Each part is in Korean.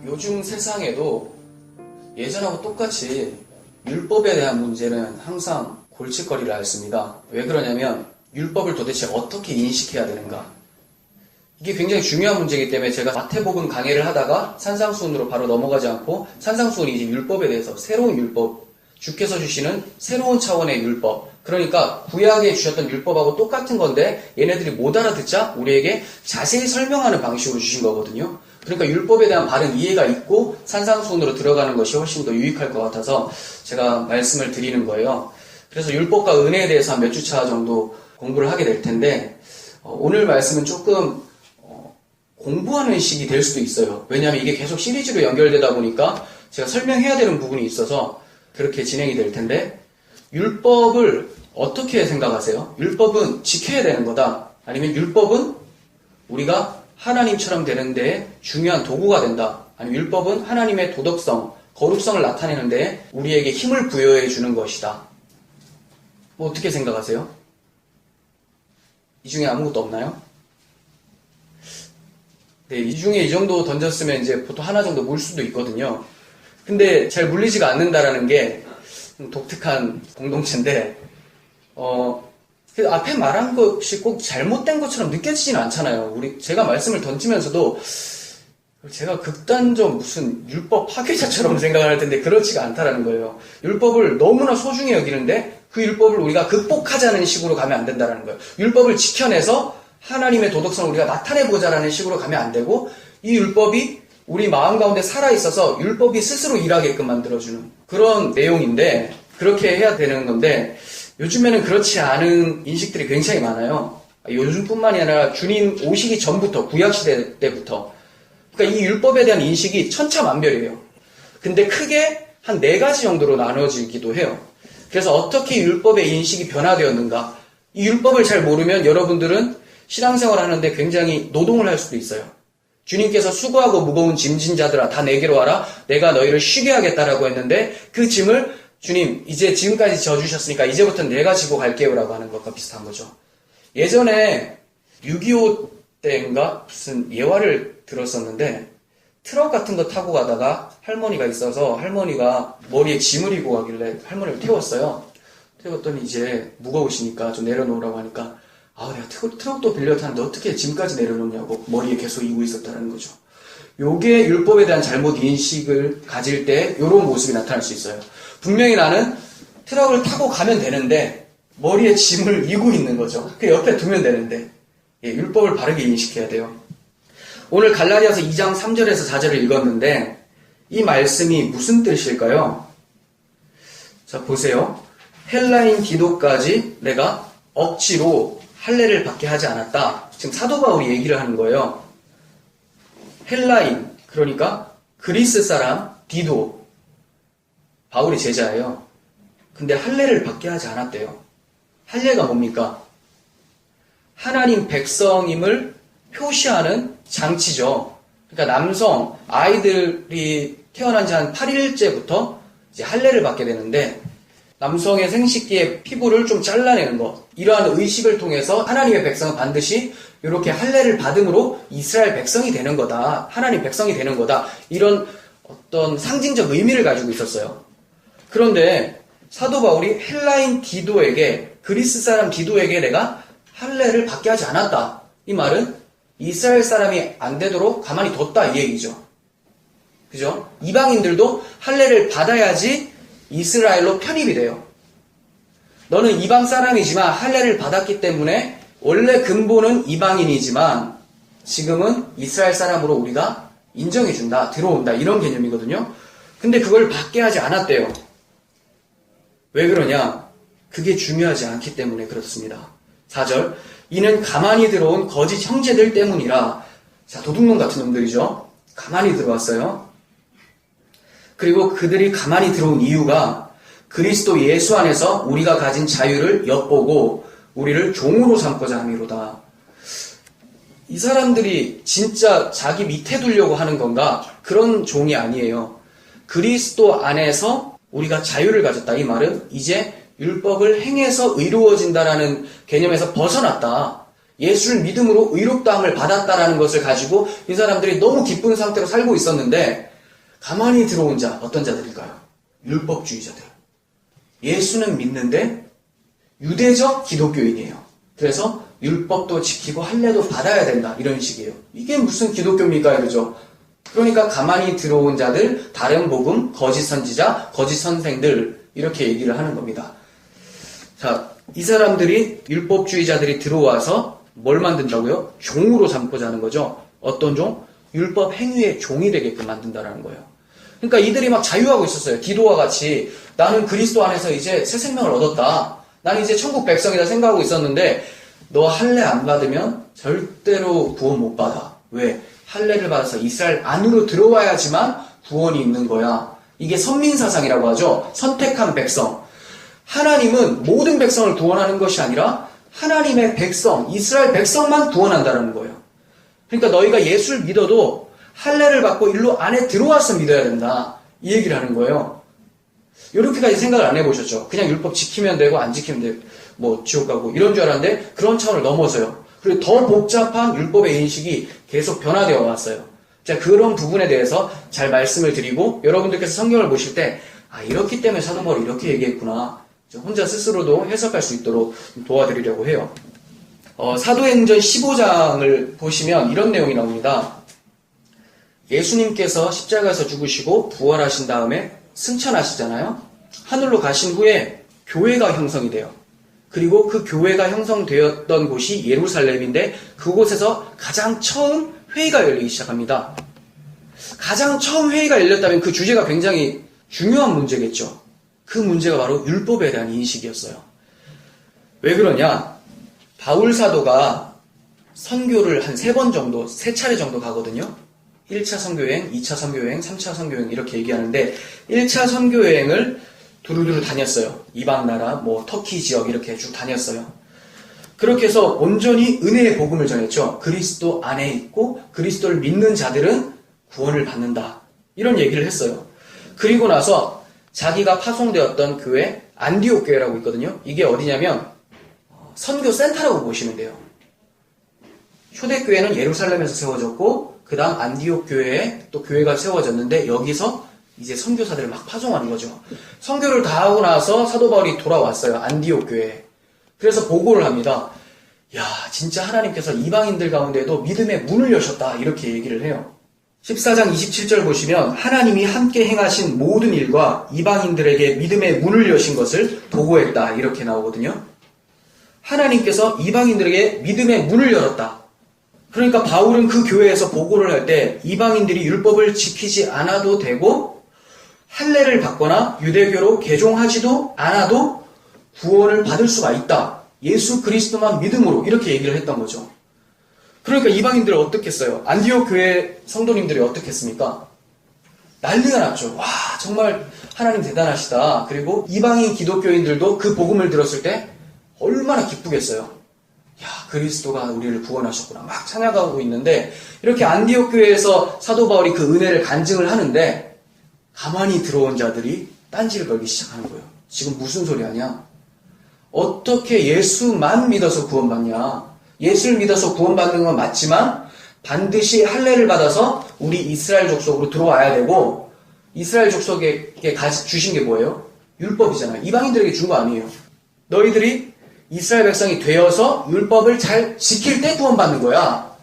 요즘 세상에도 예전하고 똑같이 율법에 대한 문제는 항상 골칫거리를 앓습니다. 왜 그러냐면 율법을 도대체 어떻게 인식해야 되는가? 이게 굉장히 중요한 문제이기 때문에 제가 마태복음 강해를 하다가 산상수훈으로 바로 넘어가지 않고 산상수훈이 이제 율법에 대해서 새로운 율법, 주께서 주시는 새로운 차원의 율법, 그러니까 구약에 주셨던 율법하고 똑같은 건데 얘네들이 못 알아듣자 우리에게 자세히 설명하는 방식으로 주신 거거든요. 그러니까 율법에 대한 바른 이해가 있고 산상수훈으로 들어가는 것이 훨씬 더 유익할 것 같아서 제가 말씀을 드리는 거예요. 그래서 율법과 은혜에 대해서 한 몇 주차 정도 공부를 하게 될 텐데 오늘 말씀은 조금 공부하는 식이 될 수도 있어요. 왜냐하면 이게 계속 시리즈로 연결되다 보니까 제가 설명해야 되는 부분이 있어서 그렇게 진행이 될 텐데 율법을 어떻게 생각하세요? 율법은 지켜야 되는 거다? 아니면 율법은 우리가 하나님처럼 되는 데에 중요한 도구가 된다? 아니면 율법은 하나님의 도덕성, 거룩성을 나타내는 데에 우리에게 힘을 부여해 주는 것이다? 뭐 어떻게 생각하세요? 이 중에 아무것도 없나요? 네, 이 중에 이 정도 던졌으면 이제 보통 하나 정도 물 수도 있거든요. 근데 잘 물리지가 않는다라는 게 독특한 공동체인데, 그 앞에 말한 것이 꼭 잘못된 것처럼 느껴지지는 않잖아요. 제가 말씀을 던지면서도 제가 극단적 무슨 율법 파괴자처럼 생각을 할 텐데 그렇지가 않다라는 거예요. 율법을 너무나 소중히 여기는데 그 율법을 우리가 극복하자는 식으로 가면 안 된다라는 거예요. 율법을 지켜내서 하나님의 도덕성을 우리가 나타내보자라는 식으로 가면 안 되고 이 율법이 우리 마음 가운데 살아있어서 율법이 스스로 일하게끔 만들어주는 그런 내용인데 그렇게 해야 되는 건데 요즘에는 그렇지 않은 인식들이 굉장히 많아요. 요즘뿐만이 아니라 주님 오시기 전부터 구약시대 때부터 그러니까 이 율법에 대한 인식이 천차만별이에요. 근데 크게 한 4가지 정도로 나눠지기도 해요. 그래서 어떻게 율법의 인식이 변화되었는가 이 율법을 잘 모르면 여러분들은 신앙생활 하는데 굉장히 노동을 할 수도 있어요. 주님께서 수고하고 무거운 짐진 자들아 다 내게로 와라 내가 너희를 쉬게 하겠다라고 했는데 그 짐을 주님 이제 지금까지 져주셨으니까 이제부터는 내가 지고 갈게요 라고 하는 것과 비슷한 거죠. 예전에 6.25 때인가 무슨 예화를 들었었는데 트럭 같은 거 타고 가다가 할머니가 있어서 할머니가 머리에 짐을 이고 가길래 할머니를 태웠어요. 태웠더니 이제 무거우시니까 좀 내려놓으라고 하니까 내가 트럭도 빌려 타는데 어떻게 짐까지 내려놓냐고 머리에 계속 이고 있었다는 거죠. 요게 율법에 대한 잘못 인식을 가질 때 요런 모습이 나타날 수 있어요. 분명히 나는 트럭을 타고 가면 되는데 머리에 짐을 이고 있는 거죠. 그 옆에 두면 되는데 율법을 바르게 인식해야 돼요. 오늘 갈라디아서 2장 3절에서 4절을 읽었는데 이 말씀이 무슨 뜻일까요? 자 보세요. 헬라인 디도까지 내가 억지로 할례를 받게 하지 않았다. 지금 사도 바울이 얘기를 하는 거예요. 헬라인, 그러니까 그리스 사람 디도, 바울이 제자예요. 근데 할례를 받게 하지 않았대요. 할례가 뭡니까? 하나님 백성임을 표시하는 장치죠. 그러니까 남성, 아이들이 태어난 지 한 8일째부터 이제 할례를 받게 되는데 남성의 생식기의 피부를 좀 잘라내는 것 이러한 의식을 통해서 하나님의 백성은 반드시 이렇게 할례를 받음으로 이스라엘 백성이 되는 거다. 하나님 백성이 되는 거다. 이런 어떤 상징적 의미를 가지고 있었어요. 그런데 사도 바울이 헬라인 디도에게 그리스 사람 디도에게 내가 할례를 받게 하지 않았다. 이 말은 이스라엘 사람이 안 되도록 가만히 뒀다 이 얘기죠. 그죠? 이방인들도 할례를 받아야지 이스라엘로 편입이 돼요. 너는 이방 사람이지만 할례를 받았기 때문에 원래 근본은 이방인이지만 지금은 이스라엘 사람으로 우리가 인정해준다, 들어온다 이런 개념이거든요. 근데 그걸 받게 하지 않았대요. 왜 그러냐? 그게 중요하지 않기 때문에 그렇습니다. 4절 이는 가만히 들어온 거짓 형제들 때문이라. 자, 도둑놈 같은 놈들이죠. 가만히 들어왔어요. 그리고 그들이 가만히 들어온 이유가 그리스도 예수 안에서 우리가 가진 자유를 엿보고 우리를 종으로 삼고자 함이로다. 이 사람들이 진짜 자기 밑에 두려고 하는 건가? 그런 종이 아니에요. 그리스도 안에서 우리가 자유를 가졌다. 이 말은 이제 율법을 행해서 의로워진다라는 개념에서 벗어났다. 예수를 믿음으로 의롭다함을 받았다라는 것을 가지고 이 사람들이 너무 기쁜 상태로 살고 있었는데 가만히 들어온 자, 어떤 자들일까요? 율법주의자들. 예수는 믿는데 유대적 기독교인이에요. 그래서 율법도 지키고 할례도 받아야 된다. 이런 식이에요. 이게 무슨 기독교입니까? 이러죠. 그러니까 가만히 들어온 자들, 다른 복음, 거짓 선지자, 거짓 선생들 이렇게 얘기를 하는 겁니다. 자, 이 사람들이 율법주의자들이 들어와서 뭘 만든다고요? 종으로 삼고자 하는 거죠. 어떤 종? 율법 행위의 종이 되게끔 만든다라는 거예요. 그러니까 이들이 막 자유하고 있었어요. 디도와 같이 나는 그리스도 안에서 이제 새 생명을 얻었다. 나는 이제 천국 백성이다 생각하고 있었는데 너 할례 안 받으면 절대로 구원 못 받아. 왜? 할례를 받아서 이스라엘 안으로 들어와야지만 구원이 있는 거야. 이게 선민사상이라고 하죠. 선택한 백성. 하나님은 모든 백성을 구원하는 것이 아니라 하나님의 백성, 이스라엘 백성만 구원한다는 거예요. 그러니까 너희가 예수를 믿어도 할례를 받고 일로 안에 들어와서 믿어야 된다. 이 얘기를 하는 거예요. 이렇게까지 생각을 안 해보셨죠? 그냥 율법 지키면 되고 안 지키면 되고 뭐 지옥 가고 이런 줄 알았는데 그런 차원을 넘어서요. 그리고 더 복잡한 율법의 인식이 계속 변화되어 왔어요. 자, 그런 부분에 대해서 잘 말씀을 드리고 여러분들께서 성경을 보실 때 이렇기 때문에 사도 바울이 이렇게 얘기했구나. 혼자 스스로도 해석할 수 있도록 도와드리려고 해요. 사도행전 15장을 보시면 이런 내용이 나옵니다. 예수님께서 십자가에서 죽으시고 부활하신 다음에 승천하시잖아요. 하늘로 가신 후에 교회가 형성이 돼요. 그리고 그 교회가 형성되었던 곳이 예루살렘인데 그곳에서 가장 처음 회의가 열리기 시작합니다. 가장 처음 회의가 열렸다면 그 주제가 굉장히 중요한 문제겠죠. 그 문제가 바로 율법에 대한 인식이었어요. 왜 그러냐? 바울 사도가 선교를 한 3번 정도, 3차례 정도 가거든요. 1차 선교여행, 2차 선교여행, 3차 선교여행 이렇게 얘기하는데 1차 선교여행을 두루두루 다녔어요. 이방 나라, 터키 지역 이렇게 쭉 다녔어요. 그렇게 해서 온전히 은혜의 복음을 전했죠. 그리스도 안에 있고 그리스도를 믿는 자들은 구원을 받는다. 이런 얘기를 했어요. 그리고 나서 자기가 파송되었던 교회 안디옥 교회라고 있거든요. 이게 어디냐면 선교 센터라고 보시면 돼요. 초대교회는 예루살렘에서 세워졌고 그 다음 안디옥 교회에 또 교회가 세워졌는데 여기서 이제 선교사들을 막 파송하는 거죠. 선교를 다 하고 나서 사도 바울이 돌아왔어요. 안디옥 교회에. 그래서 보고를 합니다. 야, 진짜 하나님께서 이방인들 가운데도 믿음의 문을 여셨다. 이렇게 얘기를 해요. 14장 27절 보시면 하나님이 함께 행하신 모든 일과 이방인들에게 믿음의 문을 여신 것을 보고했다. 이렇게 나오거든요. 하나님께서 이방인들에게 믿음의 문을 열었다. 그러니까 바울은 그 교회에서 보고를 할 때 이방인들이 율법을 지키지 않아도 되고 할례를 받거나 유대교로 개종하지도 않아도 구원을 받을 수가 있다. 예수 그리스도만 믿음으로 이렇게 얘기를 했던 거죠. 그러니까 이방인들은 어떻겠어요? 안디옥 교회 성도님들이 어떻겠습니까? 난리가 났죠. 와, 정말 하나님 대단하시다. 그리고 이방인 기독교인들도 그 복음을 들었을 때 얼마나 기쁘겠어요. 야, 그리스도가 우리를 구원하셨구나. 막 찬양하고 있는데 이렇게 안디옥 교회에서 사도 바울이 그 은혜를 간증을 하는데 가만히 들어온 자들이 딴지를 걸기 시작하는 거예요. 지금 무슨 소리 하냐? 어떻게 예수만 믿어서 구원받냐? 예수를 믿어서 구원받는 건 맞지만 반드시 할례를 받아서 우리 이스라엘 족속으로 들어와야 되고 이스라엘 족속에게 주신 게 뭐예요? 율법이잖아요. 이방인들에게 준 거 아니에요. 너희들이 이스라엘 백성이 되어서 율법을 잘 지킬 때 구원받는 거야.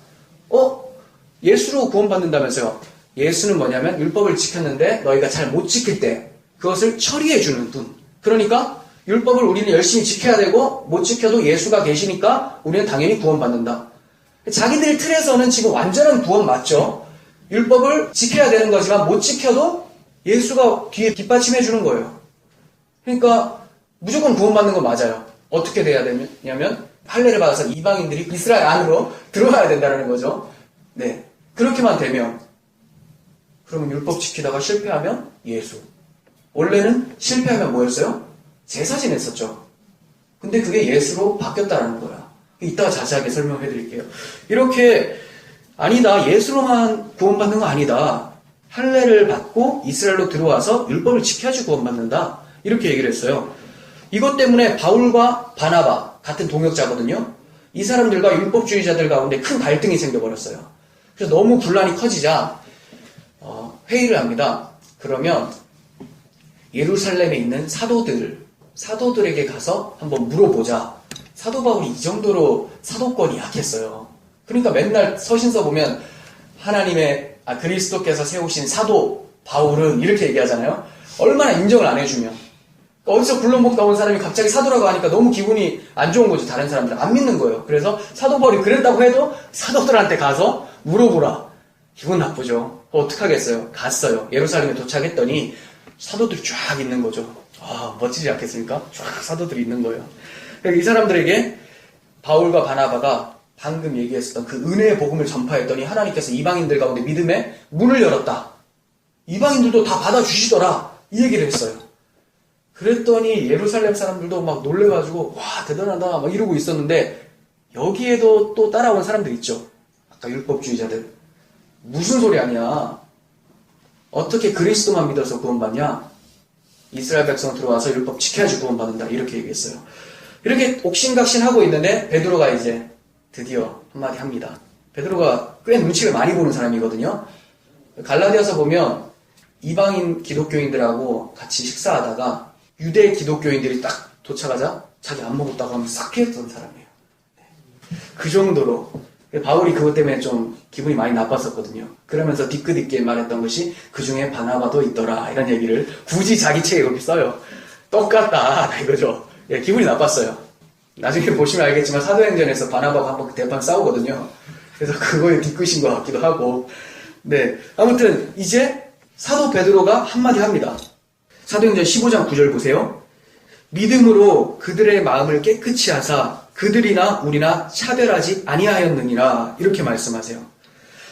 예수로 구원받는다면서요. 예수는 뭐냐면 율법을 지켰는데 너희가 잘 못 지킬 때 그것을 처리해 주는 분. 그러니까 율법을 우리는 열심히 지켜야 되고 못 지켜도 예수가 계시니까 우리는 당연히 구원받는다. 자기들 틀에서는 지금 완전한 구원 맞죠? 율법을 지켜야 되는 거지만 못 지켜도 예수가 뒤에 뒷받침해 주는 거예요. 그러니까 무조건 구원받는 건 맞아요. 어떻게 돼야 되냐면 할례를 받아서 이방인들이 이스라엘 안으로 들어와야 된다는 거죠. 네, 그렇게만 되면 그러면 율법 지키다가 실패하면 예수. 원래는 실패하면 뭐였어요? 제사 지냈었죠. 근데 그게 예수로 바뀌었다는 거야. 이따가 자세하게 설명해 드릴게요. 이렇게 아니다. 예수로만 구원받는 거 아니다. 할례를 받고 이스라엘로 들어와서 율법을 지켜야지 구원받는다. 이렇게 얘기를 했어요. 이것 때문에 바울과 바나바 같은 동역자거든요. 이 사람들과 율법주의자들 가운데 큰 갈등이 생겨버렸어요. 그래서 너무 분란이 커지자 회의를 합니다. 그러면 예루살렘에 있는 사도들에게 가서 한번 물어보자. 사도 바울이 이 정도로 사도권이 약했어요. 그러니까 맨날 서신서 보면 그리스도께서 세우신 사도 바울은 이렇게 얘기하잖아요. 얼마나 인정을 안 해주면. 어디서 굴러먹다 온 사람이 갑자기 사도라고 하니까 너무 기분이 안 좋은 거죠. 다른 사람들 안 믿는 거예요. 그래서 사도 바울이 그랬다고 해도 사도들한테 가서 물어보라. 기분 나쁘죠. 어떡하겠어요. 갔어요. 예루살렘에 도착했더니 사도들이 쫙 있는 거죠. 멋지지 않겠습니까? 쫙 사도들이 있는 거예요. 이 사람들에게 바울과 바나바가 방금 얘기했었던 그 은혜의 복음을 전파했더니 하나님께서 이방인들 가운데 믿음의 문을 열었다. 이방인들도 다 받아주시더라. 이 얘기를 했어요. 그랬더니 예루살렘 사람들도 막 놀래가지고 와 대단하다 막 이러고 있었는데 여기에도 또 따라온 사람들 있죠. 아까 율법주의자들. 무슨 소리 아니야. 어떻게 그리스도만 믿어서 구원받냐. 이스라엘 백성 들어와서 율법 지켜야지 구원받는다. 이렇게 얘기했어요. 이렇게 옥신각신하고 있는데 베드로가 이제 드디어 한마디 합니다. 베드로가 꽤 눈치를 많이 보는 사람이거든요. 갈라디아서 보면 이방인 기독교인들하고 같이 식사하다가 유대 기독교인들이 딱 도착하자 자기 안 먹었다고 하면 싹 피했던 사람이에요. 그 정도로 바울이 그것 때문에 좀 기분이 많이 나빴었거든요. 그러면서 뒤끝있게 말했던 것이 그 중에 바나바도 있더라 이런 얘기를 굳이 자기 책에 그렇게 써요. 똑같다 이거죠. 기분이 나빴어요. 나중에 보시면 알겠지만 사도행전에서 바나바가 한번 대판 싸우거든요. 그래서 그거에 뒤끝인 것 같기도 하고. 네, 아무튼 이제 사도 베드로가 한마디 합니다. 사도행전 15장 9절 보세요. 믿음으로 그들의 마음을 깨끗이 하사 그들이나 우리나 차별하지 아니하였느니라 이렇게 말씀하세요.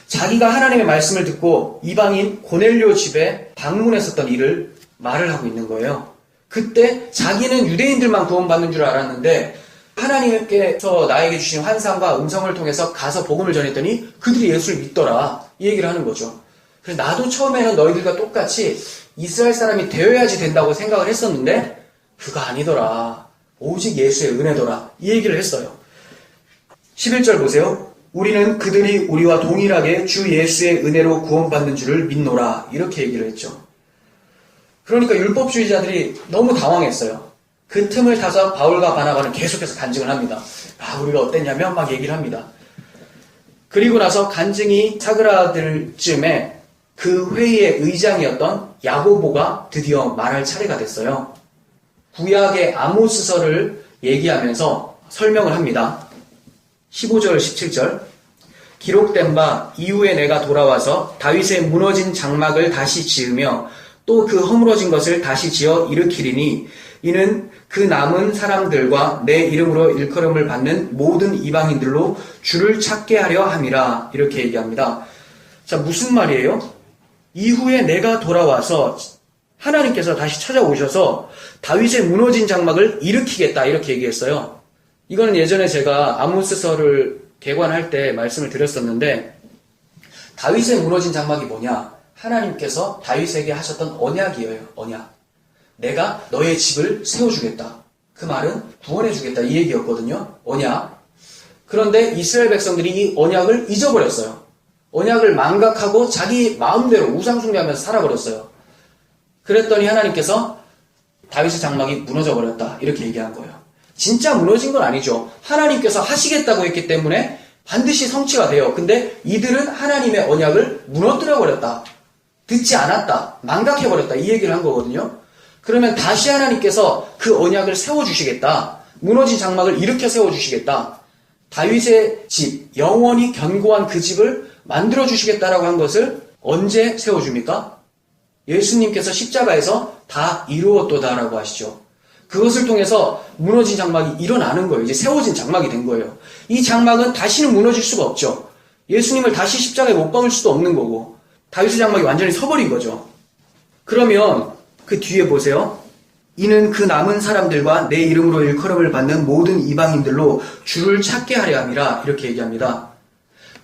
자기가 하나님의 말씀을 듣고 이방인 고넬료 집에 방문했었던 일을 말을 하고 있는 거예요. 그때 자기는 유대인들만 구원받는 줄 알았는데 하나님께서 나에게 주신 환상과 음성을 통해서 가서 복음을 전했더니 그들이 예수를 믿더라 이 얘기를 하는 거죠. 그래서 나도 처음에는 너희들과 똑같이 이스라엘 사람이 되어야지 된다고 생각을 했었는데 그가 아니더라. 오직 예수의 은혜더라. 이 얘기를 했어요. 11절 보세요. 우리는 그들이 우리와 동일하게 주 예수의 은혜로 구원받는 줄을 믿노라. 이렇게 얘기를 했죠. 그러니까 율법주의자들이 너무 당황했어요. 그 틈을 타서 바울과 바나바는 계속해서 간증을 합니다. 우리가 어땠냐면 막 얘기를 합니다. 그리고 나서 간증이 사그라들 쯤에 그 회의의 의장이었던 야고보가 드디어 말할 차례가 됐어요. 구약의 아모스서를 얘기하면서 설명을 합니다. 15절, 17절. 기록된 바 이후에 내가 돌아와서 다윗의 무너진 장막을 다시 지으며 또 그 허물어진 것을 다시 지어 일으키리니 이는 그 남은 사람들과 내 이름으로 일컬음을 받는 모든 이방인들로 주를 찾게 하려 함이라. 이렇게 얘기합니다. 자, 무슨 말이에요? 이후에 내가 돌아와서 하나님께서 다시 찾아오셔서 다윗의 무너진 장막을 일으키겠다 이렇게 얘기했어요. 이거는 예전에 제가 아모스서를 개관할 때 말씀을 드렸었는데 다윗의 무너진 장막이 뭐냐? 하나님께서 다윗에게 하셨던 언약이에요. 언약. 내가 너의 집을 세워주겠다. 그 말은 구원해주겠다 이 얘기였거든요. 언약. 그런데 이스라엘 백성들이 이 언약을 잊어버렸어요. 언약을 망각하고 자기 마음대로 우상숭배하면서 살아버렸어요. 그랬더니 하나님께서 다윗의 장막이 무너져버렸다 이렇게 얘기한 거예요. 진짜 무너진 건 아니죠. 하나님께서 하시겠다고 했기 때문에 반드시 성취가 돼요. 근데 이들은 하나님의 언약을 무너뜨려버렸다. 듣지 않았다. 망각해버렸다. 이 얘기를 한 거거든요. 그러면 다시 하나님께서 그 언약을 세워주시겠다. 무너진 장막을 일으켜 세워주시겠다. 다윗의 집, 영원히 견고한 그 집을 만들어주시겠다라고 한 것을 언제 세워줍니까? 예수님께서 십자가에서 다 이루었도다라고 하시죠. 그것을 통해서 무너진 장막이 일어나는 거예요. 이제 세워진 장막이 된 거예요. 이 장막은 다시는 무너질 수가 없죠. 예수님을 다시 십자가에 못 박을 수도 없는 거고 다윗의 장막이 완전히 서버린 거죠. 그러면 그 뒤에 보세요. 이는 그 남은 사람들과 내 이름으로 일컬음을 받는 모든 이방인들로 주를 찾게 하려 함이라 이렇게 얘기합니다.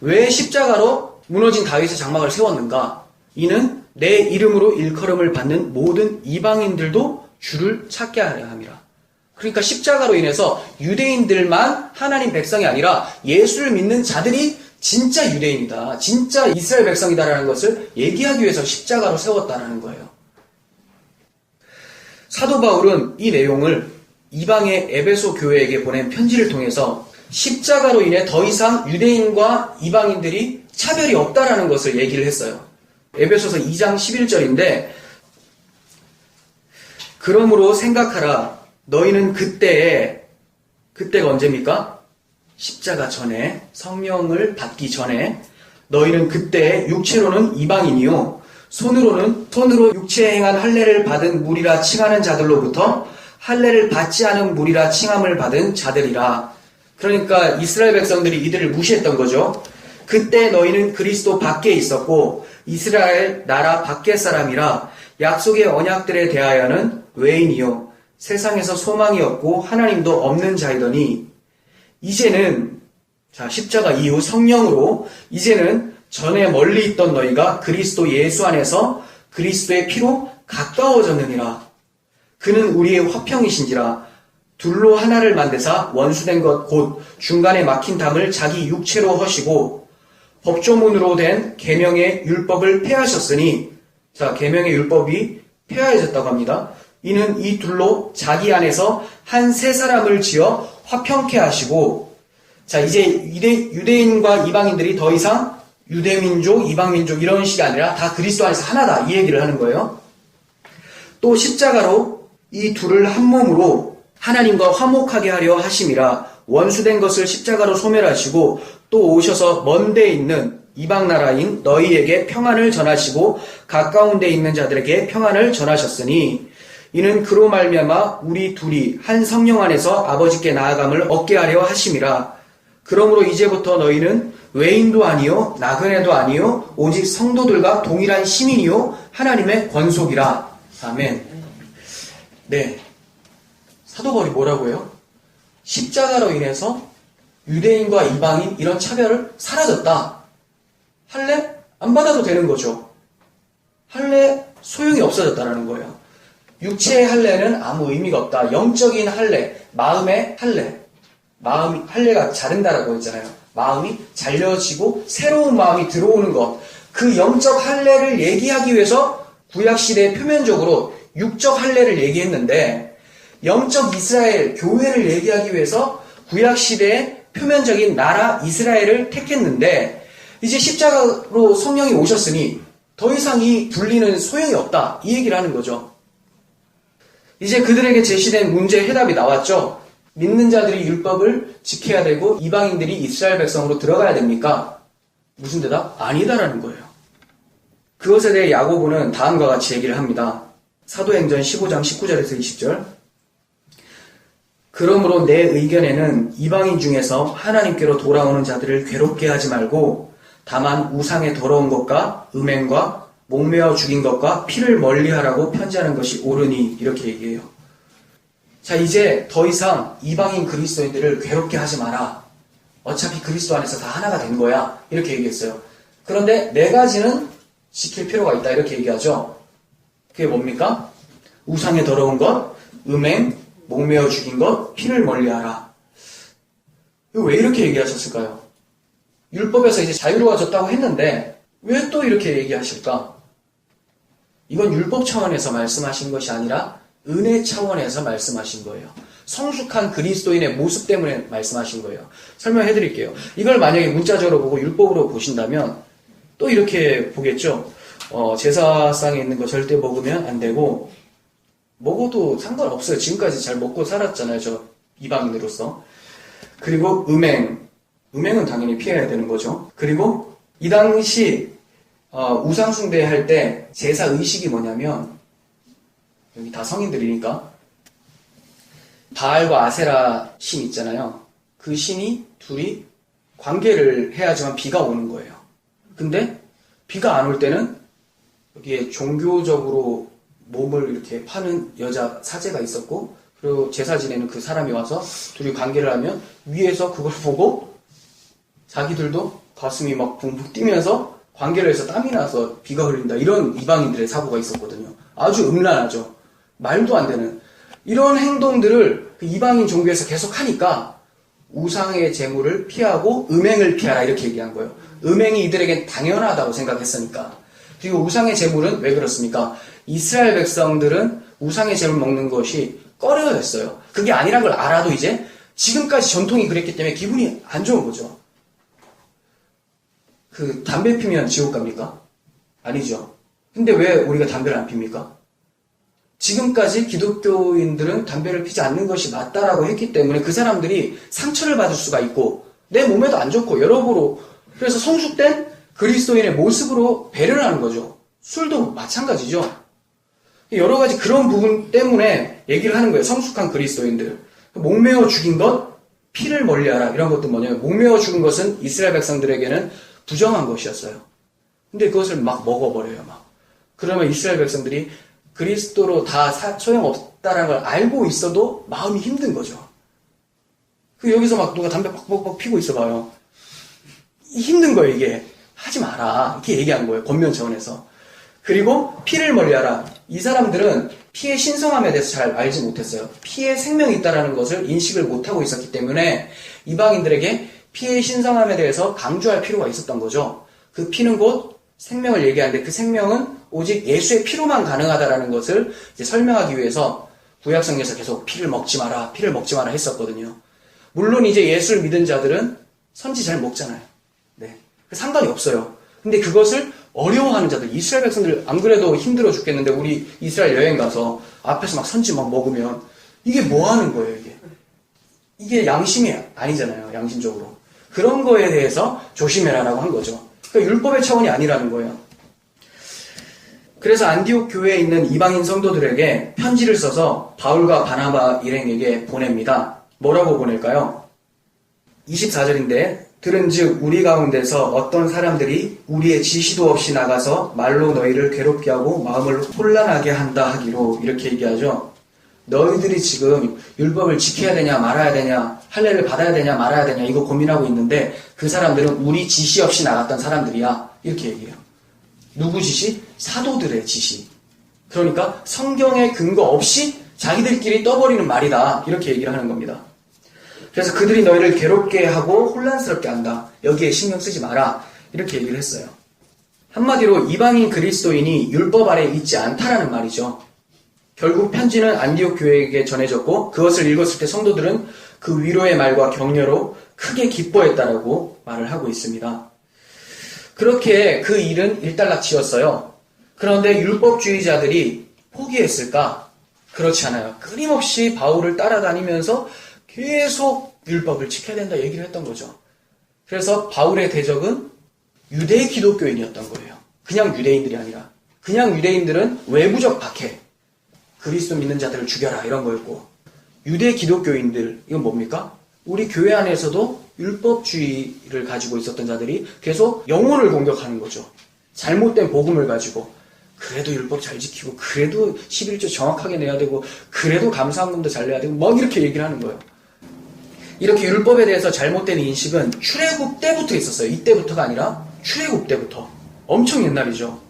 왜 십자가로 무너진 다윗의 장막을 세웠는가? 이는 내 이름으로 일컬음을 받는 모든 이방인들도 주를 찾게 하려 함이라. 그러니까 십자가로 인해서 유대인들만 하나님 백성이 아니라 예수를 믿는 자들이 진짜 유대인이다, 진짜 이스라엘 백성이다라는 것을 얘기하기 위해서 십자가로 세웠다라는 거예요. 사도 바울은 이 내용을 이방의 에베소 교회에게 보낸 편지를 통해서 십자가로 인해 더 이상 유대인과 이방인들이 차별이 없다라는 것을 얘기를 했어요. 에베소서 2장 11절인데, 그러므로 생각하라. 너희는 그때가 언제입니까? 십자가 전에, 성령을 받기 전에 너희는 그때 육체로는 이방인이요 손으로 육체에 행한 할례를 받은 무리라 칭하는 자들로부터 할례를 받지 않은 무리라 칭함을 받은 자들이라. 그러니까 이스라엘 백성들이 이들을 무시했던 거죠. 그때 너희는 그리스도 밖에 있었고 이스라엘 나라 밖의 사람이라 약속의 언약들에 대하여는 외인이요 세상에서 소망이 없고 하나님도 없는 자이더니 이제는, 자, 십자가 이후 성령으로 이제는 전에 멀리 있던 너희가 그리스도 예수 안에서 그리스도의 피로 가까워졌느니라. 그는 우리의 화평이신지라. 둘로 하나를 만드사 원수된 것 곧 중간에 막힌 담을 자기 육체로 허시고 법조문으로 된 계명의 율법을 폐하셨으니, 자, 계명의 율법이 폐하해졌다고 합니다. 이는 이 둘로 자기 안에서 한 세 사람을 지어 화평케 하시고, 자, 이제 유대인과 이방인들이 더 이상 유대민족, 이방민족 이런 식이 아니라 다 그리스도 안에서 하나다, 이 얘기를 하는 거예요. 또 십자가로 이 둘을 한 몸으로 하나님과 화목하게 하려 하심이라. 원수된 것을 십자가로 소멸하시고 또 오셔서 먼 데 있는 이방 나라인 너희에게 평안을 전하시고 가까운 데 있는 자들에게 평안을 전하셨으니 이는 그로 말미암아 우리 둘이 한 성령 안에서 아버지께 나아감을 얻게 하려 하심이라. 그러므로 이제부터 너희는 외인도 아니요 나그네도 아니요 오직 성도들과 동일한 시민이요 하나님의 권속이라. 아멘. 네, 사도 바울이 뭐라고 해요? 십자가로 인해서 유대인과 이방인 이런 차별을 사라졌다. 할례 안 받아도 되는 거죠. 할례 소용이 없어졌다는 거예요. 육체의 할례는 아무 의미가 없다. 영적인 할례, 마음의 할례, 할례가 자른다라고 했잖아요. 마음이 잘려지고 새로운 마음이 들어오는 것, 그 영적 할례를 얘기하기 위해서 구약시대에 표면적으로 육적 할례를 얘기했는데, 영적 이스라엘 교회를 얘기하기 위해서 구약시대의 표면적인 나라 이스라엘을 택했는데, 이제 십자가로 성령이 오셨으니 더 이상 이 분리는 소용이 없다, 이 얘기를 하는 거죠. 이제 그들에게 제시된 문제의 해답이 나왔죠. 믿는 자들이 율법을 지켜야 되고 이방인들이 이스라엘 백성으로 들어가야 됩니까? 무슨 대답? 아니다라는 거예요. 그것에 대해 야고보는 다음과 같이 얘기를 합니다. 사도행전 15장 19절에서 20절. 그러므로 내 의견에는 이방인 중에서 하나님께로 돌아오는 자들을 괴롭게 하지 말고 다만 우상의 더러운 것과 음행과 목매어 죽인 것과 피를 멀리하라고 편지하는 것이 옳으니, 이렇게 얘기해요. 자, 이제 더 이상 이방인 그리스도인들을 괴롭게 하지 마라. 어차피 그리스도 안에서 다 하나가 된 거야, 이렇게 얘기했어요. 그런데 네 가지는 지킬 필요가 있다, 이렇게 얘기하죠. 그게 뭡니까? 우상의 더러운 것, 음행, 목매어 죽인 것, 피를 멀리하라. 왜 이렇게 얘기하셨을까요? 율법에서 이제 자유로워졌다고 했는데 왜 또 이렇게 얘기하실까? 이건 율법 차원에서 말씀하신 것이 아니라 은혜 차원에서 말씀하신 거예요. 성숙한 그리스도인의 모습 때문에 말씀하신 거예요. 설명해 드릴게요. 이걸 만약에 문자적으로 보고 율법으로 보신다면 또 이렇게 보겠죠. 제사상에 있는 거 절대 먹으면 안 되고, 먹어도 상관없어요. 지금까지 잘 먹고 살았잖아요, 저 이방인으로서. 그리고 음행은 당연히 피해야 되는 거죠. 그리고 이 당시 우상 숭배할 때 제사 의식이 뭐냐면, 여기 다 성인들이니까 바알과 아세라 신 있잖아요. 그 신이 둘이 관계를 해야지만 비가 오는 거예요. 근데 비가 안 올 때는 여기에 종교적으로 몸을 이렇게 파는 여자 사제가 있었고, 그리고 제사 지내는 그 사람이 와서 둘이 관계를 하면 위에서 그걸 보고 자기들도 가슴이 막 붕붕 뛰면서 관계를 해서 땀이 나서 비가 흘린다, 이런 이방인들의 사고가 있었거든요. 아주 음란하죠. 말도 안 되는 이런 행동들을 그 이방인 종교에서 계속 하니까 우상의 제물을 피하고 음행을 피하라 이렇게 얘기한 거예요. 음행이 이들에겐 당연하다고 생각했으니까. 그리고 우상의 제물은 왜 그렇습니까? 이스라엘 백성들은 우상의 제물 먹는 것이 꺼려했어요. 그게 아니란 걸 알아도 이제 지금까지 전통이 그랬기 때문에 기분이 안 좋은 거죠. 그 담배 피면 지옥 갑니까? 아니죠. 근데 왜 우리가 담배를 안 핍니까? 지금까지 기독교인들은 담배를 피지 않는 것이 맞다라고 했기 때문에 그 사람들이 상처를 받을 수가 있고 내 몸에도 안 좋고 여러모로 그래서 성숙된 그리스도인의 모습으로 배려를 하는 거죠. 술도 마찬가지죠. 여러 가지 그런 부분 때문에 얘기를 하는 거예요. 성숙한 그리스도인들. 목매어 죽인 것, 피를 멀리하라. 이런 것도 뭐냐면 목매어 죽은 것은 이스라엘 백성들에게는 부정한 것이었어요. 근데 그것을 막 먹어버려요. 막. 그러면 이스라엘 백성들이 그리스도로 다 소용없다라는 걸 알고 있어도 마음이 힘든 거죠. 그 여기서 막 누가 담배 빡빡빡 피고 있어 봐요. 힘든 거예요, 이게. 하지 마라. 이렇게 얘기한 거예요. 권면 차원에서. 그리고 피를 멀리하라. 이 사람들은 피의 신성함에 대해서 잘 알지 못했어요. 피에 생명이 있다는 것을 인식을 못하고 있었기 때문에 이방인들에게 피의 신성함에 대해서 강조할 필요가 있었던 거죠. 그 피는 곧 생명을 얘기하는데 그 생명은 오직 예수의 피로만 가능하다라는 것을 이제 설명하기 위해서 구약성경에서 계속 피를 먹지 마라 했었거든요. 물론 이제 예수를 믿은 자들은 선지 잘 먹잖아요. 네. 상관이 없어요. 근데 그것을 어려워하는 자들, 이스라엘 백성들 안 그래도 힘들어 죽겠는데 우리 이스라엘 여행 가서 앞에서 막 선지 막 먹으면 이게 뭐 하는 거예요, 이게? 이게 양심이 아니잖아요, 양심적으로. 그런 거에 대해서 조심해라라고 한 거죠. 그러니까 율법의 차원이 아니라는 거예요. 그래서 안디옥 교회에 있는 이방인 성도들에게 편지를 써서 바울과 바나바 일행에게 보냅니다. 뭐라고 보낼까요? 24절인데 들은즉 우리 가운데서 어떤 사람들이 우리의 지시도 없이 나가서 말로 너희를 괴롭게 하고 마음을 혼란하게 한다 하기로 이렇게 얘기하죠. 너희들이 지금 율법을 지켜야 되냐 말아야 되냐 할례를 받아야 되냐 말아야 되냐 이거 고민하고 있는데 그 사람들은 우리 지시 없이 나갔던 사람들이야 이렇게 얘기해요. 누구 지시? 사도들의 지시. 그러니까 성경의 근거 없이 자기들끼리 떠버리는 말이다 이렇게 얘기를 하는 겁니다. 그래서 그들이 너희를 괴롭게 하고 혼란스럽게 한다. 여기에 신경 쓰지 마라. 이렇게 얘기를 했어요. 한마디로 이방인 그리스도인이 율법 아래 있지 않다라는 말이죠. 결국 편지는 안디옥 교회에게 전해졌고 그것을 읽었을 때 성도들은 그 위로의 말과 격려로 크게 기뻐했다라고 말을 하고 있습니다. 그렇게 그 일은 일단락치였어요. 그런데 율법주의자들이 포기했을까? 그렇지 않아요. 끊임없이 바울을 따라다니면서 계속 율법을 지켜야 된다 얘기를 했던 거죠. 그래서 바울의 대적은 유대 기독교인이었던 거예요. 그냥 유대인들이 아니라. 그냥 유대인들은 외부적 박해. 그리스도 믿는 자들을 죽여라 이런 거였고 유대 기독교인들 이건 뭡니까? 우리 교회 안에서도 율법주의를 가지고 있었던 자들이 계속 영혼을 공격하는 거죠. 잘못된 복음을 가지고 그래도 율법 잘 지키고 그래도 11조 정확하게 내야 되고 그래도 감사헌금도 잘 내야 되고 막 이렇게 얘기를 하는 거예요. 이렇게 율법에 대해서 잘못된 인식은 출애굽 때부터 있었어요. 이때부터가 아니라 출애굽 때부터. 엄청 옛날이죠.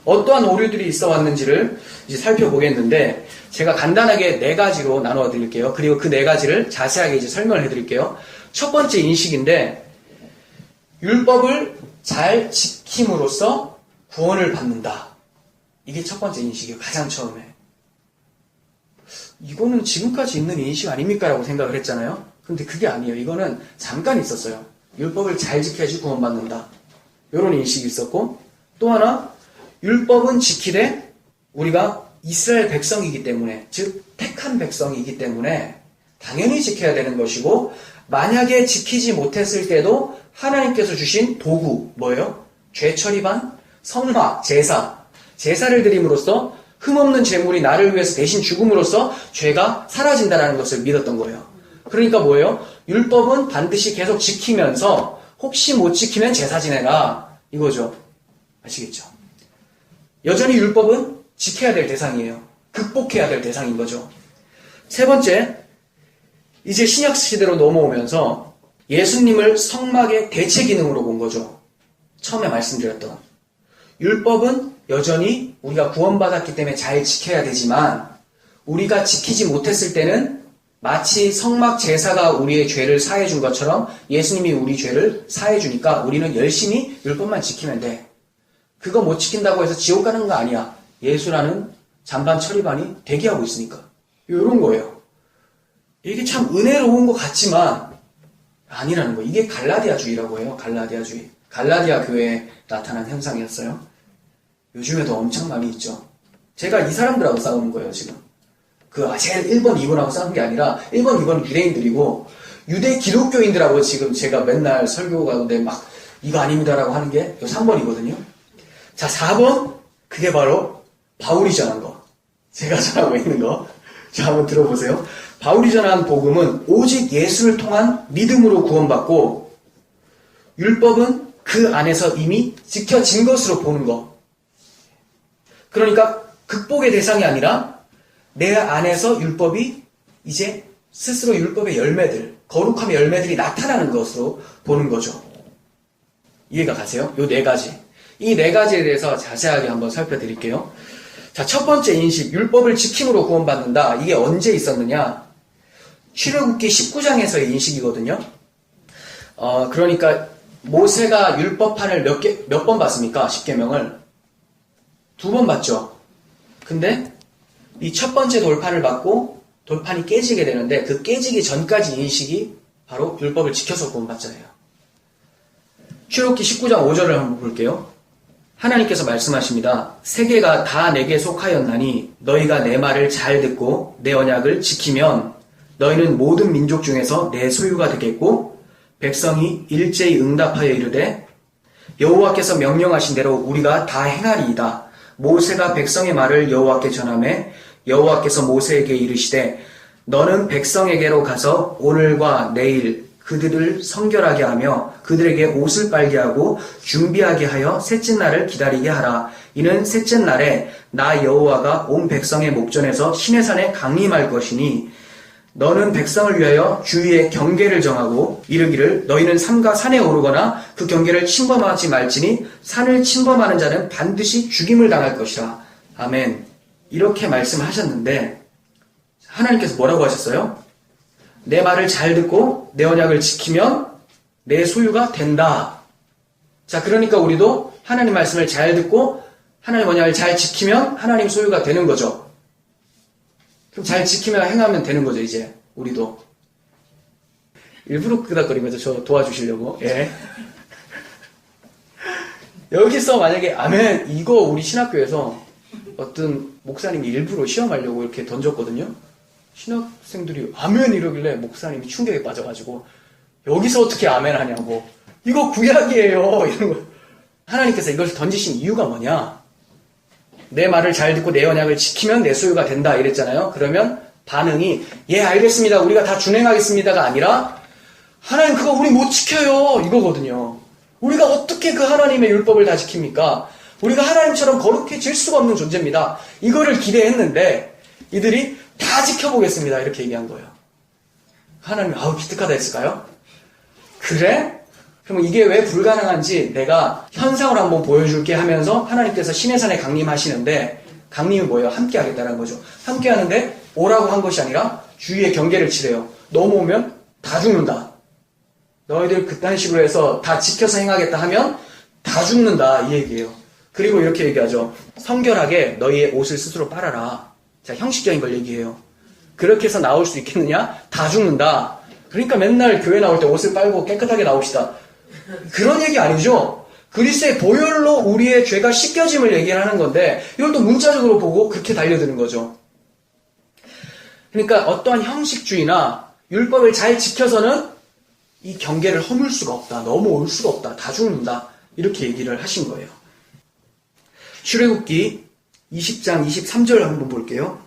어떠한 오류들이 있어 왔는지를 이제 살펴보겠는데 제가 간단하게 4가지로 나누어 드릴게요. 그리고 그 4가지를 자세하게 이제 설명을 해 드릴게요. 첫 번째 인식인데 율법을 잘 지킴으로써 구원을 받는다. 이게 첫 번째 인식이에요. 가장 처음에. 이거는 지금까지 있는 인식 아닙니까? 라고 생각을 했잖아요. 근데 그게 아니에요. 이거는 잠깐 있었어요. 율법을 잘 지켜야지 구원받는다. 이런 인식이 있었고 또 하나 율법은 지키되 우리가 이스라엘 백성이기 때문에 즉 택한 백성이기 때문에 당연히 지켜야 되는 것이고 만약에 지키지 못했을 때도 하나님께서 주신 도구 뭐예요? 죄처리반, 성화, 제사를 드림으로써 흠없는 제물이 나를 위해서 대신 죽음으로써 죄가 사라진다는 것을 믿었던 거예요. 그러니까 뭐예요? 율법은 반드시 계속 지키면서 혹시 못 지키면 제사 지내라 이거죠. 아시겠죠? 여전히 율법은 지켜야 될 대상이에요. 극복해야 될 대상인 거죠. 세 번째, 이제 신약 시대로 넘어오면서 예수님을 성막의 대체 기능으로 본 거죠. 처음에 말씀드렸던 율법은 여전히 우리가 구원받았기 때문에 잘 지켜야 되지만 우리가 지키지 못했을 때는 마치 성막 제사가 우리의 죄를 사해 준 것처럼 예수님이 우리 죄를 사해 주니까 우리는 열심히 율법만 지키면 돼. 그거 못 지킨다고 해서 지옥 가는 거 아니야. 예수라는 잔반 처리반이 대기하고 있으니까. 이런 거예요. 이게 참 은혜로운 것 같지만 아니라는 거예요. 이게 갈라디아주의라고 해요. 갈라디아주의. 갈라디아 교회에 나타난 현상이었어요. 요즘에도 엄청 많이 있죠. 제가 이 사람들하고 싸우는 거예요, 지금. 제일 1번, 2번하고 싸우는 게 아니라 1번, 2번은 유대인들이고 유대 기독교인들하고 지금 제가 맨날 설교 가는데 막 이거 아닙니다라고 하는 게 3번이거든요. 자, 4번 그게 바로 바울이 전한 거. 제가 전하고 있는 거. 자, 한번 들어보세요. 바울이 전한 복음은 오직 예수를 통한 믿음으로 구원받고 율법은 그 안에서 이미 지켜진 것으로 보는 거. 그러니까 극복의 대상이 아니라 내 안에서 율법이 이제 스스로 율법의 열매들, 거룩함의 열매들이 나타나는 것으로 보는 거죠. 이해가 가세요? 요 4가지. 이 4가지에 대해서 자세하게 한번 살펴드릴게요. 자, 첫 번째 인식, 율법을 지킴으로 구원받는다. 이게 언제 있었느냐? 출애굽기 19장에서의 인식이거든요. 그러니까 모세가 율법판을 몇 번 봤습니까? 10계명을 2번 봤죠. 근데 이 첫 번째 돌판을 받고 돌판이 깨지게 되는데 그 깨지기 전까지 인식이 바로 율법을 지켜서 구원받자예요. 출애굽기 19장 5절을 한번 볼게요. 하나님께서 말씀하십니다. 세계가 다 내게 속하였나니 너희가 내 말을 잘 듣고 내 언약을 지키면 너희는 모든 민족 중에서 내 소유가 되겠고 백성이 일제히 응답하여 이르되 여호와께서 명령하신 대로 우리가 다 행하리이다. 모세가 백성의 말을 여호와께 전하매 여호와께서 모세에게 이르시되 너는 백성에게로 가서 오늘과 내일 그들을 성결하게 하며 그들에게 옷을 빨게 하고 준비하게 하여 셋째 날을 기다리게 하라. 이는 셋째 날에 나 여호와가 온 백성의 목전에서 시내산에 강림할 것이니 너는 백성을 위하여 주위에 경계를 정하고 이르기를 너희는 삼가 산에 오르거나 그 경계를 침범하지 말지니 산을 침범하는 자는 반드시 죽임을 당할 것이라. 아멘. 이렇게 말씀하셨는데 하나님께서 뭐라고 하셨어요? 내 말을 잘 듣고 내 언약을 지키면 내 소유가 된다. 자, 그러니까 우리도 하나님 말씀을 잘 듣고 하나님 언약을 잘 지키면 하나님 소유가 되는 거죠. 그럼 잘 지키며 행하면 되는 거죠, 이제 우리도. 일부러 끄덕거리면서 저 도와주시려고. 예. 여기서 만약에 아멘 이거 우리 신학교에서 어떤 목사님이 일부러 시험하려고 이렇게 던졌거든요. 신학생들이 아멘 이러길래 목사님이 충격에 빠져가지고 여기서 어떻게 아멘 하냐고. 이거 구약이에요. 이런 거. 하나님께서 이것을 던지신 이유가 뭐냐? 내 말을 잘 듣고 내 언약을 지키면 내 소유가 된다 이랬잖아요. 그러면 반응이 예 알겠습니다. 우리가 다 준행하겠습니다가 아니라 하나님 그거 우리 못 지켜요. 이거거든요. 우리가 어떻게 그 하나님의 율법을 다 지킵니까? 우리가 하나님처럼 거룩해질 수가 없는 존재입니다. 이거를 기대했는데 이들이 다 지켜보겠습니다. 이렇게 얘기한 거예요. 하나님이 아우 기특하다 했을까요? 그래? 그럼 이게 왜 불가능한지 내가 현상을 한번 보여줄게 하면서 하나님께서 시내산에 강림하시는데 강림은 뭐예요? 함께 하겠다는 거죠. 함께 하는데 오라고 한 것이 아니라 주위에 경계를 치래요. 넘어오면 다 죽는다. 너희들 그딴 식으로 해서 다 지켜서 행하겠다 하면 다 죽는다 이 얘기예요. 그리고 이렇게 얘기하죠. 성결하게 너희의 옷을 스스로 빨아라. 자, 형식적인 걸 얘기해요. 그렇게 해서 나올 수 있겠느냐? 다 죽는다. 그러니까 맨날 교회 나올 때 옷을 빨고 깨끗하게 나옵시다. 그런 얘기 아니죠. 그리스도의 보혈로 우리의 죄가 씻겨짐을 얘기하는 건데 이걸 또 문자적으로 보고 그렇게 달려드는 거죠. 그러니까 어떠한 형식주의나 율법을 잘 지켜서는 이 경계를 허물 수가 없다. 넘어올 수가 없다. 다 죽는다. 이렇게 얘기를 하신 거예요. 출애굽기 20장 23절 한번 볼게요.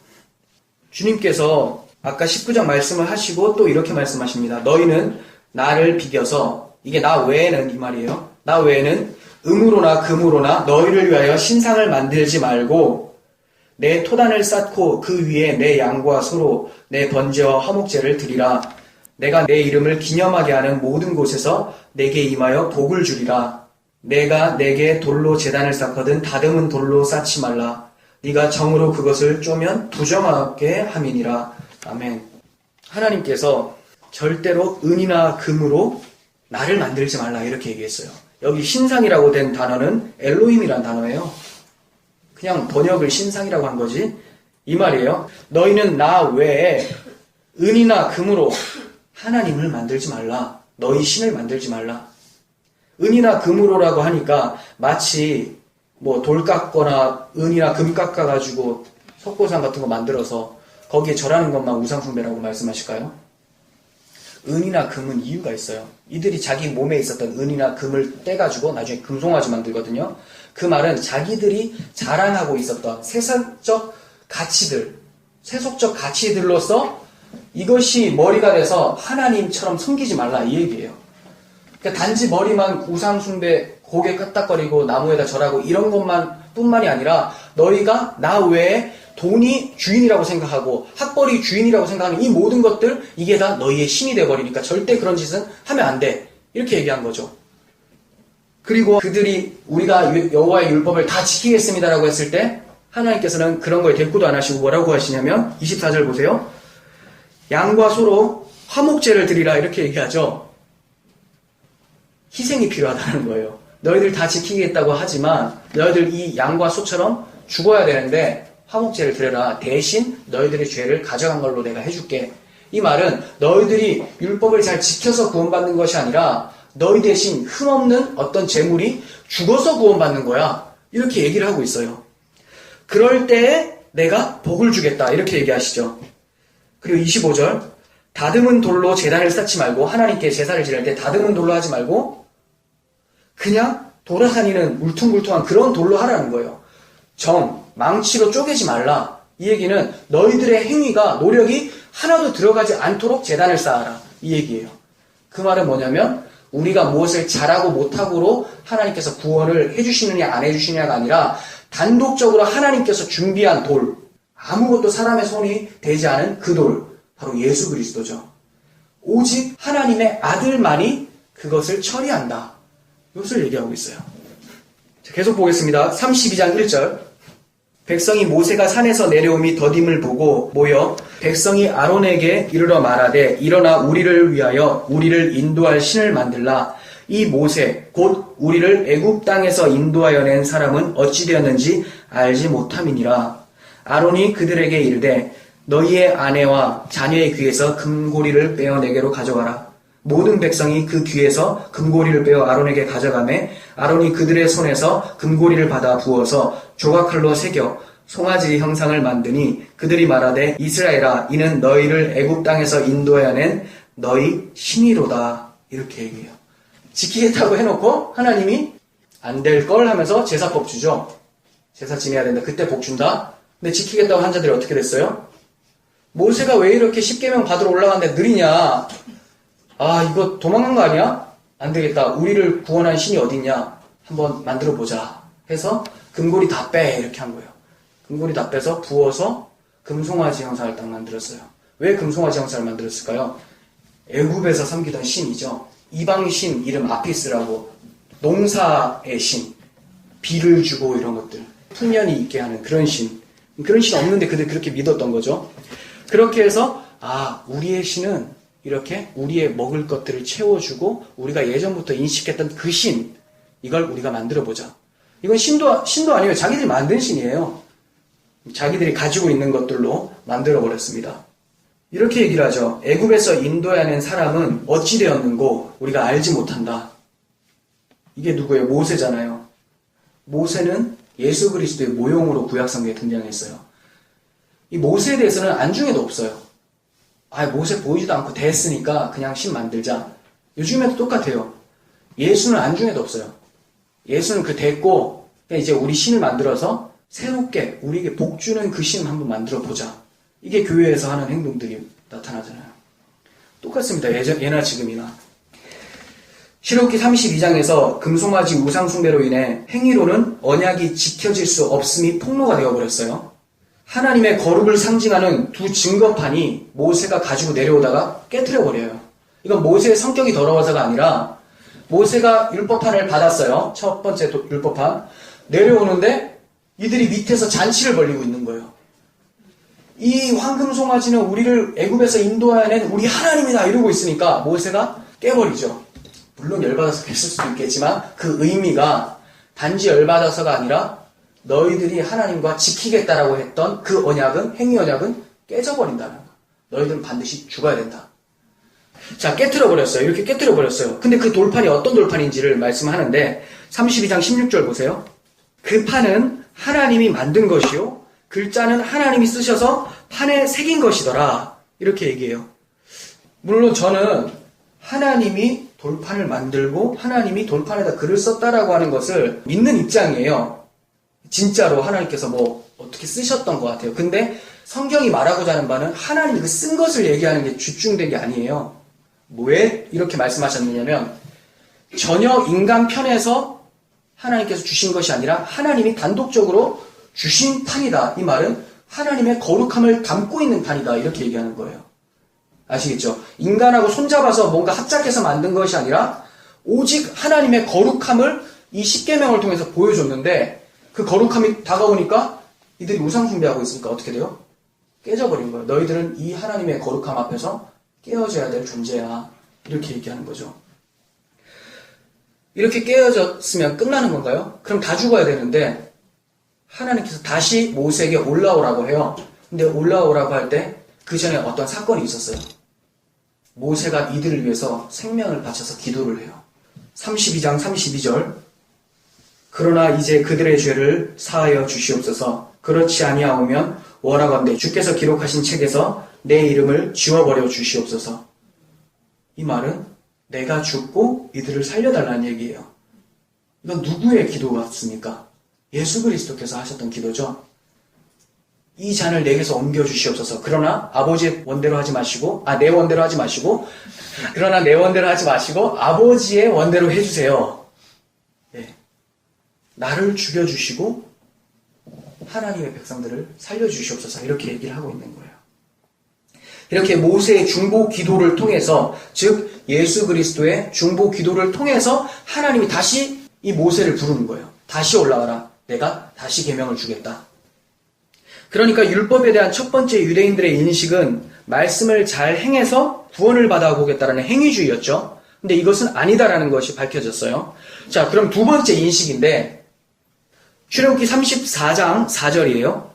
주님께서 아까 19장 말씀을 하시고 또 이렇게 말씀하십니다. 너희는 나를 비겨서 이게 나 외에는 이 말이에요. 나 외에는 음으로나 금으로나 너희를 위하여 신상을 만들지 말고 내 토단을 쌓고 그 위에 내 양과 소로 내 번제와 화목제를 드리라. 내가 내 이름을 기념하게 하는 모든 곳에서 내게 임하여 복을 주리라. 내가 내게 돌로 제단을 쌓거든 다듬은 돌로 쌓지 말라. 네가 정으로 그것을 쪼면 부정하게 함이니라. 아멘. 하나님께서 절대로 은이나 금으로 나를 만들지 말라 이렇게 얘기했어요. 여기 신상이라고 된 단어는 엘로힘이란 단어예요. 그냥 번역을 신상이라고 한 거지 이 말이에요. 너희는 나 외에 은이나 금으로 하나님을 만들지 말라. 너희 신을 만들지 말라. 은이나 금으로라고 하니까 마치 뭐 돌 깎거나 은이나 금 깎아가지고 석고상 같은 거 만들어서 거기에 절하는 것만 우상숭배라고 말씀하실까요? 은이나 금은 이유가 있어요. 이들이 자기 몸에 있었던 은이나 금을 떼가지고 나중에 금송아지 만들거든요. 그 말은 자기들이 자랑하고 있었던 세상적 가치들, 세속적 가치들로서 이것이 머리가 돼서 하나님처럼 섬기지 말라 이 얘기예요. 그러니까 단지 머리만 우상숭배, 고개 끄덕거리고 나무에다 절하고 이런 것만 뿐만이 아니라 너희가 나 외에 돈이 주인이라고 생각하고 학벌이 주인이라고 생각하는 이 모든 것들 이게 다 너희의 신이 돼버리니까 절대 그런 짓은 하면 안 돼. 이렇게 얘기한 거죠. 그리고 그들이 우리가 여호와의 율법을 다 지키겠습니다라고 했을 때 하나님께서는 그런 거에 대꾸도 안 하시고 뭐라고 하시냐면 24절 보세요. 양과 소로 화목제를 드리라 이렇게 얘기하죠. 희생이 필요하다는 거예요. 너희들 다 지키겠다고 하지만 너희들 이 양과 소처럼 죽어야 되는데 화목제를 드려라. 대신 너희들의 죄를 가져간 걸로 내가 해줄게. 이 말은 너희들이 율법을 잘 지켜서 구원받는 것이 아니라 너희 대신 흠없는 어떤 재물이 죽어서 구원받는 거야. 이렇게 얘기를 하고 있어요. 그럴 때에 내가 복을 주겠다. 이렇게 얘기하시죠. 그리고 25절 다듬은 돌로 제단을 쌓지 말고 하나님께 제사를 지낼 때 다듬은 돌로 하지 말고 그냥 돌아다니는 울퉁불퉁한 그런 돌로 하라는 거예요. 망치로 쪼개지 말라. 이 얘기는 너희들의 행위가 노력이 하나도 들어가지 않도록 제단을 쌓아라. 이 얘기예요. 그 말은 뭐냐면 우리가 무엇을 잘하고 못하고로 하나님께서 구원을 해주시느냐 안 해주시느냐가 아니라 단독적으로 하나님께서 준비한 돌, 아무것도 사람의 손이 되지 않은 그 돌, 바로 예수 그리스도죠. 오직 하나님의 아들만이 그것을 처리한다. 이것을 얘기하고 있어요. 자, 계속 보겠습니다. 32장 1절 백성이 모세가 산에서 내려옴이 더딤을 보고 모여 백성이 아론에게 이르러 말하되 일어나 우리를 위하여 우리를 인도할 신을 만들라. 이 모세 곧 우리를 애굽 땅에서 인도하여 낸 사람은 어찌 되었는지 알지 못함이니라. 아론이 그들에게 이르되 너희의 아내와 자녀의 귀에서 금고리를 빼어 내게로 가져가라. 모든 백성이 그 귀에서 금고리를 빼어 아론에게 가져가매 아론이 그들의 손에서 금고리를 받아 부어서 조각칼로 새겨 송아지 형상을 만드니 그들이 말하되 이스라엘아 이는 너희를 애굽 땅에서 인도하여 낸 너희 신이로다. 이렇게 얘기해요. 지키겠다고 해놓고 하나님이 안 될 걸 하면서 제사법 주죠. 제사 지내야 된다. 그때 복 준다. 근데 지키겠다고 한 자들이 어떻게 됐어요? 모세가 왜 이렇게 십계명 받으러 올라가는데 느리냐? 아 이거 도망간 거 아니야? 안 되겠다. 우리를 구원한 신이 어딨냐? 한번 만들어보자 해서 금고리 다 빼 이렇게 한 거예요. 금고리 다 빼서 부어서 금송아지 형상을 딱 만들었어요. 왜 금송아지 형상을 만들었을까요? 애굽에서 섬기던 신이죠. 이방신 이름 아피스라고 농사의 신, 비를 주고 이런 것들, 풍년이 있게 하는 그런 신. 그런 신 없는데 그들 그렇게 믿었던 거죠. 그렇게 해서 우리의 신은 이렇게 우리의 먹을 것들을 채워주고 우리가 예전부터 인식했던 그 신, 이걸 우리가 만들어보자. 이건 신도 아니에요. 자기들이 만든 신이에요. 자기들이 가지고 있는 것들로 만들어버렸습니다. 이렇게 얘기를 하죠. 애굽에서 인도해 낸 사람은 어찌 되었는고 우리가 알지 못한다. 이게 누구예요? 모세잖아요. 모세는 예수 그리스도의 모형으로 구약성경에 등장했어요. 이 모세에 대해서는 안중에도 없어요. 모세 보이지도 않고 됐으니까 그냥 신 만들자. 요즘에도 똑같아요. 예수는 안중에도 없어요. 예수는 됐고 이제 우리 신을 만들어서 새롭게 우리에게 복 주는 그 신을 한번 만들어 보자. 이게 교회에서 하는 행동들이 나타나잖아요. 똑같습니다. 예나 지금이나. 신명기 32장에서 금송아지 우상숭배로 인해 행위로는 언약이 지켜질 수 없음이 폭로가 되어버렸어요. 하나님의 거룩을 상징하는 두 증거판이 모세가 가지고 내려오다가 깨트려버려요. 이건 모세의 성격이 더러워서가 아니라 모세가 율법판을 받았어요. 첫 번째 율법판. 내려오는데 이들이 밑에서 잔치를 벌이고 있는 거예요. 이 황금 송아지는 우리를 애굽에서 인도해낸 우리 하나님이다 이러고 있으니까 모세가 깨버리죠. 물론 열받아서 깼을 수도 있겠지만 그 의미가 단지 열받아서가 아니라 너희들이 하나님과 지키겠다라고 했던 그 언약은, 행위 언약은 깨져버린다는 거야. 너희들은 반드시 죽어야 된다. 자, 깨트려버렸어요. 이렇게 깨트려버렸어요. 근데 그 돌판이 어떤 돌판인지를 말씀하는데 32장 16절 보세요. 그 판은 하나님이 만든 것이요 글자는 하나님이 쓰셔서 판에 새긴 것이더라. 이렇게 얘기해요. 물론 저는 하나님이 돌판을 만들고 하나님이 돌판에다 글을 썼다라고 하는 것을 믿는 입장이에요. 진짜로 하나님께서 뭐 어떻게 쓰셨던 것 같아요. 근데 성경이 말하고자 하는 바는 하나님이 그 쓴 것을 얘기하는 게 주중된 게 아니에요. 왜 이렇게 말씀하셨느냐면 전혀 인간 편에서 하나님께서 주신 것이 아니라 하나님이 단독적으로 주신 판이다. 이 말은 하나님의 거룩함을 담고 있는 판이다. 이렇게 얘기하는 거예요. 아시겠죠? 인간하고 손잡아서 뭔가 합작해서 만든 것이 아니라 오직 하나님의 거룩함을 이 십계명을 통해서 보여줬는데 그 거룩함이 다가오니까 이들이 우상 숭배하고 있으니까 어떻게 돼요? 깨져버린 거예요. 너희들은 이 하나님의 거룩함 앞에서 깨어져야 될 존재야. 이렇게 얘기하는 거죠. 이렇게 깨어졌으면 끝나는 건가요? 그럼 다 죽어야 되는데 하나님께서 다시 모세에게 올라오라고 해요. 근데 올라오라고 할 때 그 전에 어떤 사건이 있었어요. 모세가 이들을 위해서 생명을 바쳐서 기도를 해요. 32장 32절 그러나 이제 그들의 죄를 사하여 주시옵소서. 그렇지 아니하오면 원하건대 주께서 기록하신 책에서 내 이름을 지워버려 주시옵소서. 이 말은 내가 죽고 이들을 살려달라는 얘기예요. 이건 누구의 기도 같습니까? 예수 그리스도께서 하셨던 기도죠. 이 잔을 내게서 옮겨 주시옵소서. 그러나 아버지의 원대로 하지 마시고, 내 원대로 하지 마시고, 그러나 내 원대로 하지 마시고 아버지의 원대로 해주세요. 네. 나를 죽여주시고 하나님의 백성들을 살려주시옵소서. 이렇게 얘기를 하고 있는 거예요. 이렇게 모세의 중보 기도를 통해서, 즉 예수 그리스도의 중보 기도를 통해서 하나님이 다시 이 모세를 부르는 거예요. 다시 올라와라. 내가 다시 계명을 주겠다. 그러니까 율법에 대한 첫 번째 유대인들의 인식은 말씀을 잘 행해서 구원을 받아보겠다라는 행위주의였죠. 근데 이것은 아니다라는 것이 밝혀졌어요. 자, 그럼 두 번째 인식인데 출애굽기 34장 4절이에요.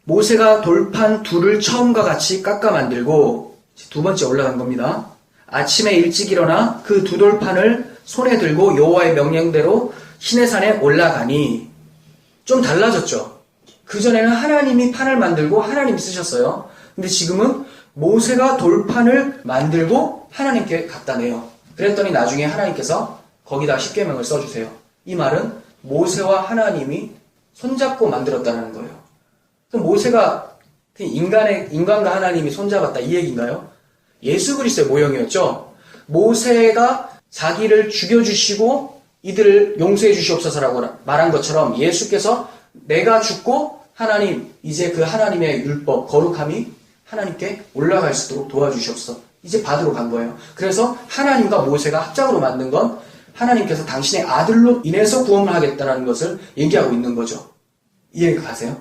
모세가 돌판 둘을 처음과 같이 깎아 만들고, 두 번째 올라간 겁니다. 아침에 일찍 일어나 그 두 돌판을 손에 들고 여호와의 명령대로 시내산에 올라가니. 좀 달라졌죠. 그전에는 하나님이 판을 만들고 하나님이 쓰셨어요. 근데 지금은 모세가 돌판을 만들고 하나님께 갖다 내요. 그랬더니 나중에 하나님께서 거기다 십계명을 써주세요. 이 말은 모세와 하나님이 손잡고 만들었다는 거예요. 그럼 모세가 인간과 하나님이 손잡았다 이 얘기인가요? 예수 그리스도의 모형이었죠. 모세가 자기를 죽여주시고 이들을 용서해 주시옵소서라고 말한 것처럼 예수께서 내가 죽고 하나님 이제 그 하나님의 율법 거룩함이 하나님께 올라갈 수 있도록 도와주시옵소서. 이제 받으러 간 거예요. 그래서 하나님과 모세가 합작으로 만든 건 하나님께서 당신의 아들로 인해서 구원을 하겠다는 것을 얘기하고 있는 거죠. 이해가 가세요?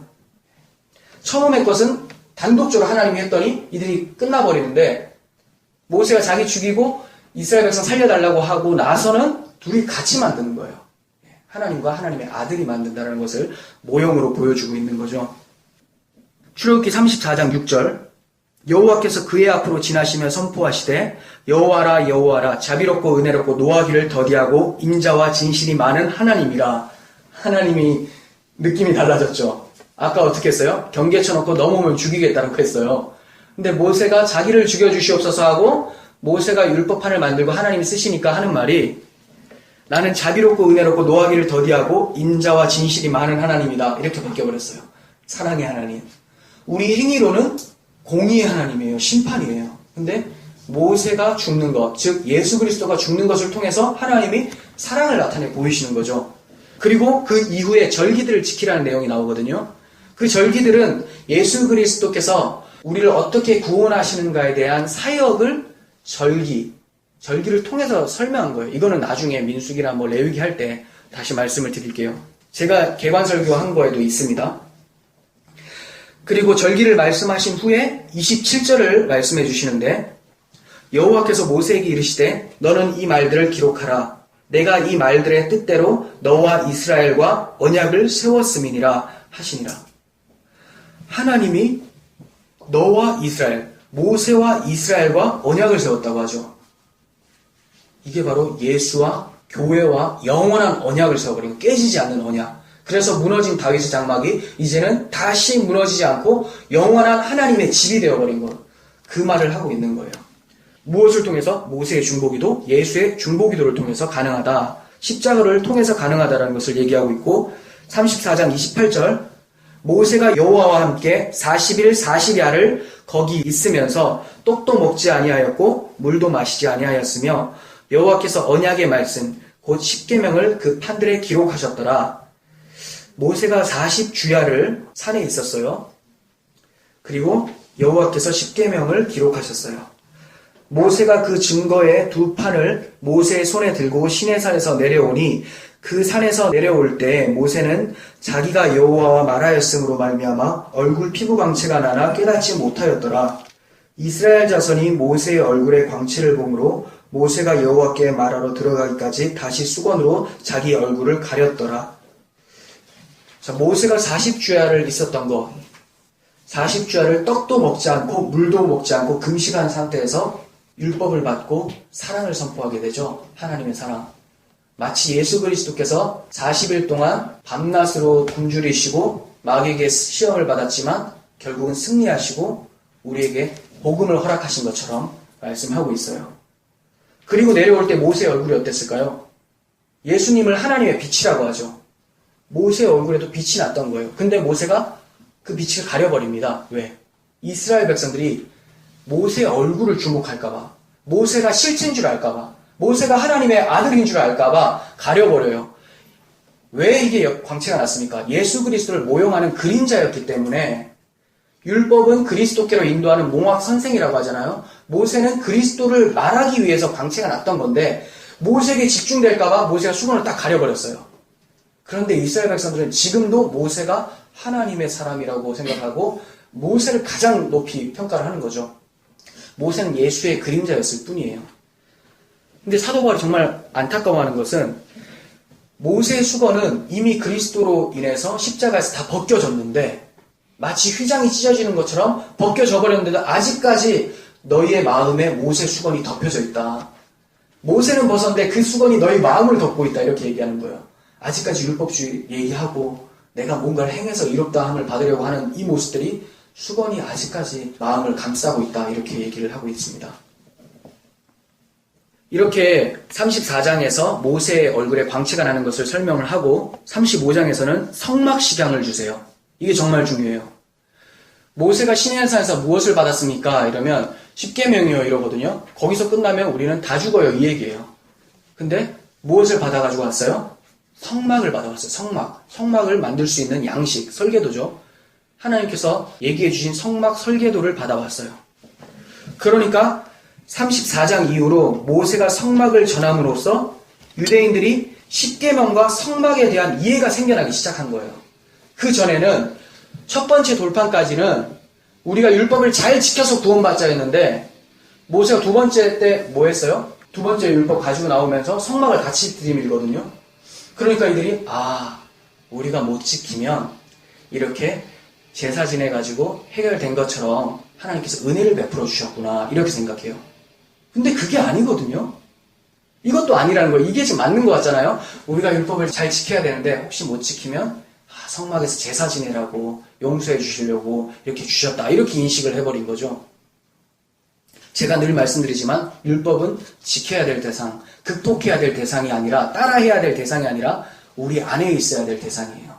처음의 것은 단독적으로 하나님이 했더니 이들이 끝나버리는데 모세가 자기 죽이고 이스라엘 백성 살려달라고 하고 나서는 둘이 같이 만드는 거예요. 하나님과 하나님의 아들이 만든다는 것을 모형으로 보여주고 있는 거죠. 출애굽기 34장 6절 여호와께서 그의 앞으로 지나시며 선포하시되 여호와라 여호와라 자비롭고 은혜롭고 노하기를 더디하고 인자와 진실이 많은 하나님이라. 하나님이 느낌이 달라졌죠. 아까 어떻게 했어요? 경계 쳐놓고 넘어오면 죽이겠다고 했어요. 근데 모세가 자기를 죽여주시옵소서 하고 모세가 율법판을 만들고 하나님이 쓰시니까 하는 말이 나는 자비롭고 은혜롭고 노하기를 더디하고 인자와 진실이 많은 하나님이다. 이렇게 바뀌어버렸어요. 사랑의 하나님. 우리 행위로는 공의의 하나님이에요. 심판이에요. 근데 모세가 죽는 것, 즉 예수 그리스도가 죽는 것을 통해서 하나님이 사랑을 나타내 보이시는 거죠. 그리고 그 이후에 절기들을 지키라는 내용이 나오거든요. 그 절기들은 예수 그리스도께서 우리를 어떻게 구원하시는가에 대한 사역을 절기를 통해서 설명한 거예요. 이거는 나중에 민수기나 레위기 할 때 다시 말씀을 드릴게요. 제가 개관 설교 한 거에도 있습니다. 그리고 절기를 말씀하신 후에 27절을 말씀해 주시는데 여호와께서 모세에게 이르시되 너는 이 말들을 기록하라. 내가 이 말들의 뜻대로 너와 이스라엘과 언약을 세웠음이니라 하시니라. 하나님이 너와 이스라엘, 모세와 이스라엘과 언약을 세웠다고 하죠. 이게 바로 예수와 교회와 영원한 언약을 세워버린 깨지지 않는 언약. 그래서 무너진 다윗의 장막이 이제는 다시 무너지지 않고 영원한 하나님의 집이 되어버린 것. 그 말을 하고 있는 거예요. 무엇을 통해서? 모세의 중보기도, 예수의 중보기도를 통해서 가능하다. 십자가를 통해서 가능하다라는 것을 얘기하고 있고 34장 28절 모세가 여호와와 함께 40일 40야를 거기 있으면서 떡도 먹지 아니하였고 물도 마시지 아니하였으며 여호와께서 언약의 말씀 곧 십계명을 그 판들에 기록하셨더라. 모세가 40주야를 산에 있었어요. 그리고 여호와께서 십계명을 기록하셨어요. 모세가 그 증거의 두 판을 모세의 손에 들고 시내산에서 내려오니 그 산에서 내려올 때 모세는 자기가 여호와와 말하였으므로 말미암아 얼굴 피부 광채가 나나 깨닫지 못하였더라. 이스라엘 자손이 모세의 얼굴에 광채를 보므로 모세가 여호와께 말하러 들어가기까지 다시 수건으로 자기 얼굴을 가렸더라. 자, 모세가 40주야를 있었던 것, 40주야를 떡도 먹지 않고 물도 먹지 않고 금식한 상태에서 율법을 받고 사랑을 선포하게 되죠. 하나님의 사랑. 마치 예수 그리스도께서 40일 동안 밤낮으로 굶주리시고 마귀에게 시험을 받았지만 결국은 승리하시고 우리에게 복음을 허락하신 것처럼 말씀하고 있어요. 그리고 내려올 때 모세의 얼굴이 어땠을까요? 예수님을 하나님의 빛이라고 하죠. 모세의 얼굴에도 빛이 났던 거예요. 근데 모세가 그 빛을 가려버립니다. 왜? 이스라엘 백성들이 모세의 얼굴을 주목할까봐, 모세가 실체인 줄 알까봐, 모세가 하나님의 아들인 줄 알까봐 가려버려요. 왜 이게 광채가 났습니까? 예수 그리스도를 모형하는 그림자였기 때문에. 율법은 그리스도께로 인도하는 몽학 선생이라고 하잖아요. 모세는 그리스도를 말하기 위해서 광채가 났던 건데 모세에게 집중될까봐 모세가 수건을 딱 가려버렸어요. 그런데 이스라엘 백성들은 지금도 모세가 하나님의 사람이라고 생각하고 모세를 가장 높이 평가를 하는 거죠. 모세는 예수의 그림자였을 뿐이에요. 근데 사도 바울이 정말 안타까워하는 것은 모세의 수건은 이미 그리스도로 인해서 십자가에서 다 벗겨졌는데 마치 휘장이 찢어지는 것처럼 벗겨져 버렸는데도 아직까지 너희의 마음에 모세 수건이 덮여져 있다. 모세는 벗었는데 그 수건이 너희 마음을 덮고 있다. 이렇게 얘기하는 거예요. 아직까지 율법주의 얘기하고 내가 뭔가를 행해서 이롭다함을 받으려고 하는 이 모습들이 수건이 아직까지 마음을 감싸고 있다. 이렇게 얘기를 하고 있습니다. 이렇게 34장에서 모세의 얼굴에 광채가 나는 것을 설명을 하고 35장에서는 성막식양을 주세요. 이게 정말 중요해요. 모세가 시내산에서 무엇을 받았습니까? 이러면 십계명이요 이러거든요. 거기서 끝나면 우리는 다 죽어요 이 얘기예요. 근데 무엇을 받아가지고 왔어요? 성막을 받아왔어요. 성막을 만들 수 있는 양식, 설계도죠. 하나님께서 얘기해 주신 성막 설계도를 받아왔어요. 그러니까 34장 이후로 모세가 성막을 전함으로써 유대인들이 십계명과 성막에 대한 이해가 생겨나기 시작한 거예요. 그 전에는 첫 번째 돌판까지는 우리가 율법을 잘 지켜서 구원받자 했는데 모세가 두 번째 때 뭐 했어요? 두 번째 율법 가지고 나오면서 성막을 같이 들이밀거든요. 그러니까 이들이 우리가 못 지키면 이렇게 제사 지내가지고 해결된 것처럼 하나님께서 은혜를 베풀어 주셨구나 이렇게 생각해요. 근데 그게 아니거든요. 이것도 아니라는 거예요. 이게 지금 맞는 것 같잖아요. 우리가 율법을 잘 지켜야 되는데 혹시 못 지키면 성막에서 제사 지내라고 용서해 주시려고 이렇게 주셨다. 이렇게 인식을 해버린 거죠. 제가 늘 말씀드리지만 율법은 지켜야 될 대상, 극복해야 될 대상이 아니라 따라해야 될 대상이 아니라 우리 안에 있어야 될 대상이에요.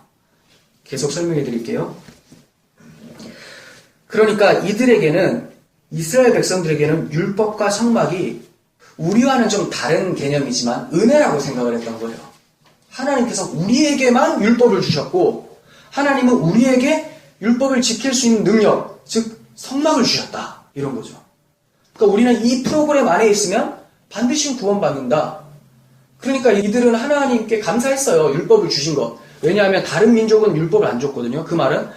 계속 설명해 드릴게요. 그러니까 이들에게는 이스라엘 백성들에게는 율법과 성막이 우리와는 좀 다른 개념이지만 은혜라고 생각을 했던 거예요. 하나님께서 우리에게만 율법을 주셨고 하나님은 우리에게 율법을 지킬 수 있는 능력, 즉 성막을 주셨다. 이런 거죠. 그러니까 우리는 이 프로그램 안에 있으면 반드시 구원받는다. 그러니까 이들은 하나님께 감사했어요. 율법을 주신 것. 왜냐하면 다른 민족은 율법을 안 줬거든요. 그 말은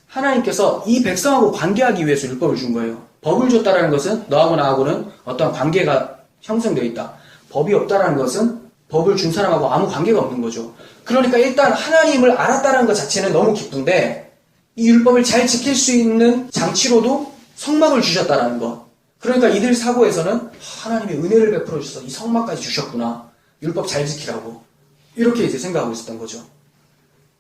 하나님께서 이 백성하고 관계하기 위해서 율법을 준 거예요. 법을 줬다라는 것은 너하고 나하고는 어떠한 관계가 형성되어 있다. 법이 없다라는 것은 법을 준 사람하고 아무 관계가 없는 거죠. 그러니까 일단 하나님을 알았다는 것 자체는 너무 기쁜데 이 율법을 잘 지킬 수 있는 장치로도 성막을 주셨다라는 것. 그러니까 이들 사고에서는 하나님의 은혜를 베풀어 주셔서 이 성막까지 주셨구나. 율법 잘 지키라고. 이렇게 이제 생각하고 있었던 거죠.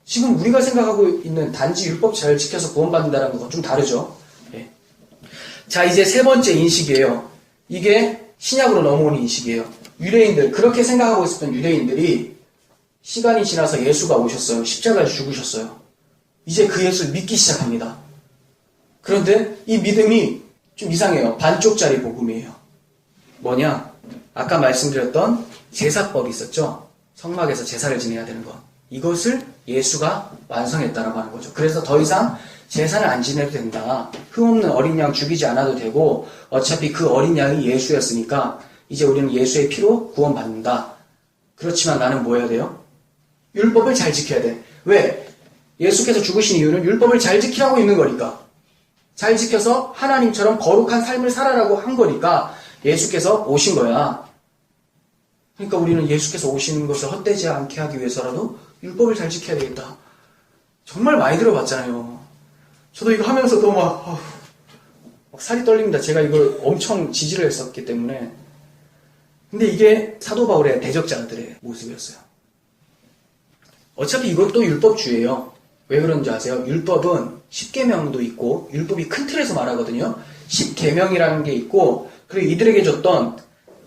지금 우리가 생각하고 있는 단지 율법 잘 지켜서 구원받는다는 것과 좀 다르죠. 예. 자, 이제 세 번째 인식이에요. 이게 신약으로 넘어오는 인식이에요. 유대인들, 그렇게 생각하고 있었던 유대인들이 시간이 지나서 예수가 오셨어요. 십자가에서 죽으셨어요. 이제 그 예수를 믿기 시작합니다. 그런데 이 믿음이 좀 이상해요. 반쪽짜리 복음이에요. 뭐냐? 아까 말씀드렸던 제사법이 있었죠. 성막에서 제사를 지내야 되는 것. 이것을 예수가 완성했다라고 하는 거죠. 그래서 더 이상 제사를 안 지내도 된다. 흠없는 어린 양 죽이지 않아도 되고 어차피 그 어린 양이 예수였으니까 이제 우리는 예수의 피로 구원받는다. 그렇지만 나는 뭐 해야 돼요? 율법을 잘 지켜야 돼. 왜? 예수께서 죽으신 이유는 율법을 잘 지키라고 있는 거니까. 잘 지켜서 하나님처럼 거룩한 삶을 살아라고 한 거니까 예수께서 오신 거야. 그러니까 우리는 예수께서 오시는 것을 헛되지 않게 하기 위해서라도 율법을 잘 지켜야 되겠다. 정말 많이 들어봤잖아요. 저도 이거 하면서도 막 살이 떨립니다. 제가 이걸 엄청 지지를 했었기 때문에. 근데 이게 사도 바울의 대적자들의 모습이었어요. 어차피 이것도 율법주의예요. 왜 그런지 아세요? 율법은 10계명도 있고 율법이 큰 틀에서 말하거든요. 10계명이라는 게 있고 그리고 이들에게 줬던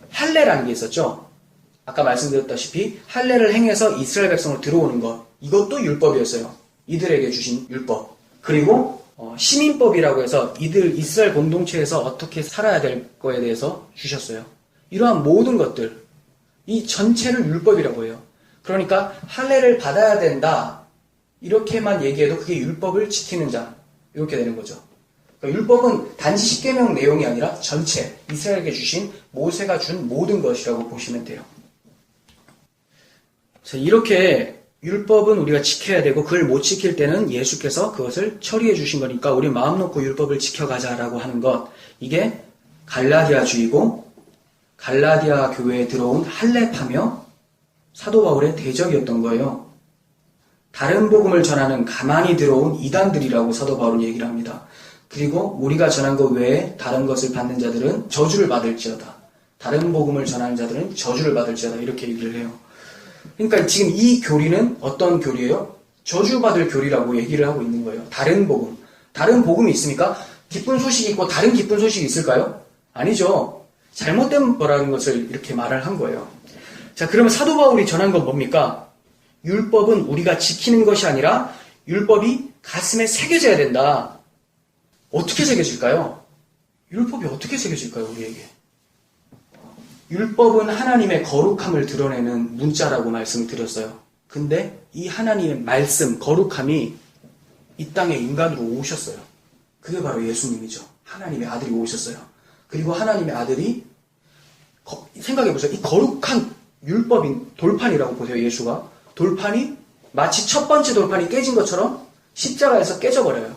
할례라는 게 있었죠. 아까 말씀드렸다시피 할례를 행해서 이스라엘 백성으로 들어오는 것. 이것도 율법이었어요. 이들에게 주신 율법. 그리고 시민법이라고 해서 이들 이스라엘 공동체에서 어떻게 살아야 될 거에 대해서 주셨어요. 이러한 모든 것들, 이 전체를 율법이라고 해요. 그러니까 할례를 받아야 된다. 이렇게만 얘기해도 그게 율법을 지키는 자. 이렇게 되는 거죠. 그러니까 율법은 단지 10계명 내용이 아니라 전체 이스라엘에게 주신 모세가 준 모든 것이라고 보시면 돼요. 자, 이렇게 율법은 우리가 지켜야 되고 그걸 못 지킬 때는 예수께서 그것을 처리해 주신 거니까 우리 마음 놓고 율법을 지켜가자라고 하는 것. 이게 갈라디아주의고 갈라디아 교회에 들어온 할례파며 사도 바울의 대적이었던 거예요. 다른 복음을 전하는 가만히 들어온 이단들이라고 사도 바울은 얘기를 합니다. 그리고 우리가 전한 것 외에 다른 것을 받는 자들은 저주를 받을지어다. 다른 복음을 전하는 자들은 저주를 받을지어다. 이렇게 얘기를 해요. 그러니까 지금 이 교리는 어떤 교리예요? 저주받을 교리라고 얘기를 하고 있는 거예요. 다른 복음. 다른 복음이 있습니까? 기쁜 소식이 있고 다른 기쁜 소식이 있을까요? 아니죠. 잘못된 거라는 것을 이렇게 말을 한 거예요. 자, 그러면 사도 바울이 전한 건 뭡니까? 율법은 우리가 지키는 것이 아니라 율법이 가슴에 새겨져야 된다. 어떻게 새겨질까요? 율법이 어떻게 새겨질까요, 우리에게? 율법은 하나님의 거룩함을 드러내는 문자라고 말씀드렸어요. 근데 이 하나님의 말씀, 거룩함이 이 땅에 인간으로 오셨어요. 그게 바로 예수님이죠. 하나님의 아들이 오셨어요. 그리고 하나님의 아들이 생각해보세요. 이 거룩한 율법인 돌판이라고 보세요. 예수가. 돌판이 마치 첫 번째 돌판이 깨진 것처럼 십자가에서 깨져버려요.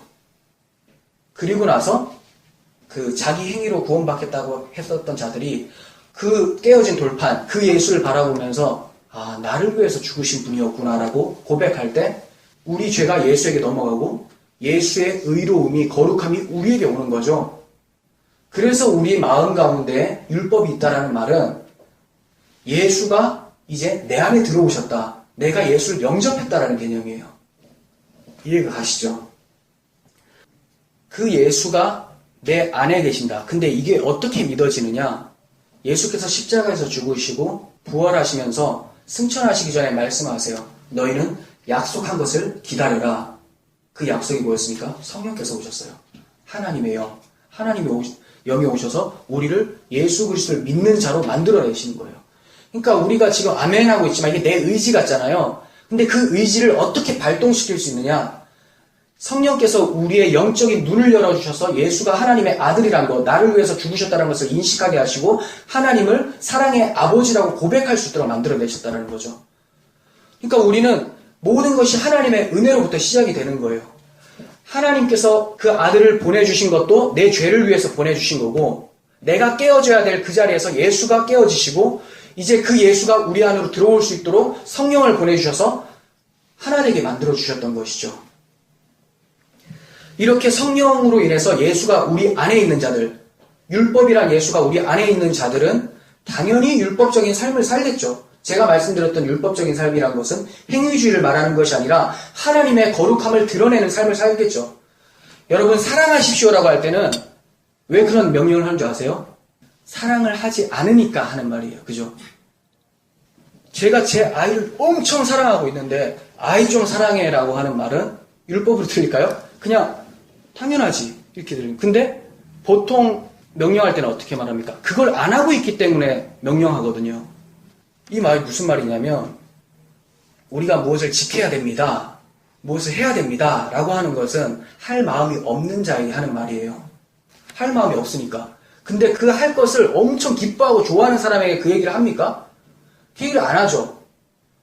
그리고 나서 그 자기 행위로 구원받겠다고 했었던 자들이 그 깨어진 돌판, 그 예수를 바라보면서 아, 나를 위해서 죽으신 분이었구나라고 고백할 때 우리 죄가 예수에게 넘어가고 예수의 의로움이, 거룩함이 우리에게 오는 거죠. 그래서 우리 마음 가운데 율법이 있다라는 말은 예수가 이제 내 안에 들어오셨다. 내가 예수를 영접했다라는 개념이에요. 이해가 가시죠? 그 예수가 내 안에 계신다. 근데 이게 어떻게 믿어지느냐? 예수께서 십자가에서 죽으시고 부활하시면서 승천하시기 전에 말씀하세요. 너희는 약속한 것을 기다려라. 그 약속이 뭐였습니까? 성령께서 오셨어요. 하나님의 영. 하나님의 영이 오셔서 우리를 예수 그리스도를 믿는 자로 만들어내시는 거예요. 그러니까 우리가 지금 아멘 하고 있지만 이게 내 의지 같잖아요. 근데 그 의지를 어떻게 발동시킬 수 있느냐? 성령께서 우리의 영적인 눈을 열어주셔서 예수가 하나님의 아들이란 것, 나를 위해서 죽으셨다는 것을 인식하게 하시고 하나님을 사랑의 아버지라고 고백할 수 있도록 만들어내셨다는 거죠. 그러니까 우리는 모든 것이 하나님의 은혜로부터 시작이 되는 거예요. 하나님께서 그 아들을 보내주신 것도 내 죄를 위해서 보내주신 거고, 내가 깨어져야 될 그 자리에서 예수가 깨어지시고, 이제 그 예수가 우리 안으로 들어올 수 있도록 성령을 보내주셔서 하나 되게 만들어주셨던 것이죠. 이렇게 성령으로 인해서 예수가 우리 안에 있는 자들, 율법이란 예수가 우리 안에 있는 자들은 당연히 율법적인 삶을 살겠죠. 제가 말씀드렸던 율법적인 삶이란 것은 행위주의를 말하는 것이 아니라 하나님의 거룩함을 드러내는 삶을 살겠죠. 여러분, 사랑하십시오라고 할 때는 왜 그런 명령을 하는 줄 아세요? 사랑을 하지 않으니까 하는 말이에요. 그죠? 제가 제 아이를 엄청 사랑하고 있는데 아이 좀 사랑해라고 하는 말은 율법으로 들릴까요? 그냥 당연하지 이렇게 들립니다. 근데 보통 명령할 때는 어떻게 말합니까? 그걸 안 하고 있기 때문에 명령하거든요. 이 말이 무슨 말이냐면 우리가 무엇을 지켜야 됩니다. 무엇을 해야 됩니다. 라고 하는 것은 할 마음이 없는 자에게 하는 말이에요. 할 마음이 없으니까. 근데 그 할 것을 엄청 기뻐하고 좋아하는 사람에게 그 얘기를 합니까? 그 얘기를 안 하죠.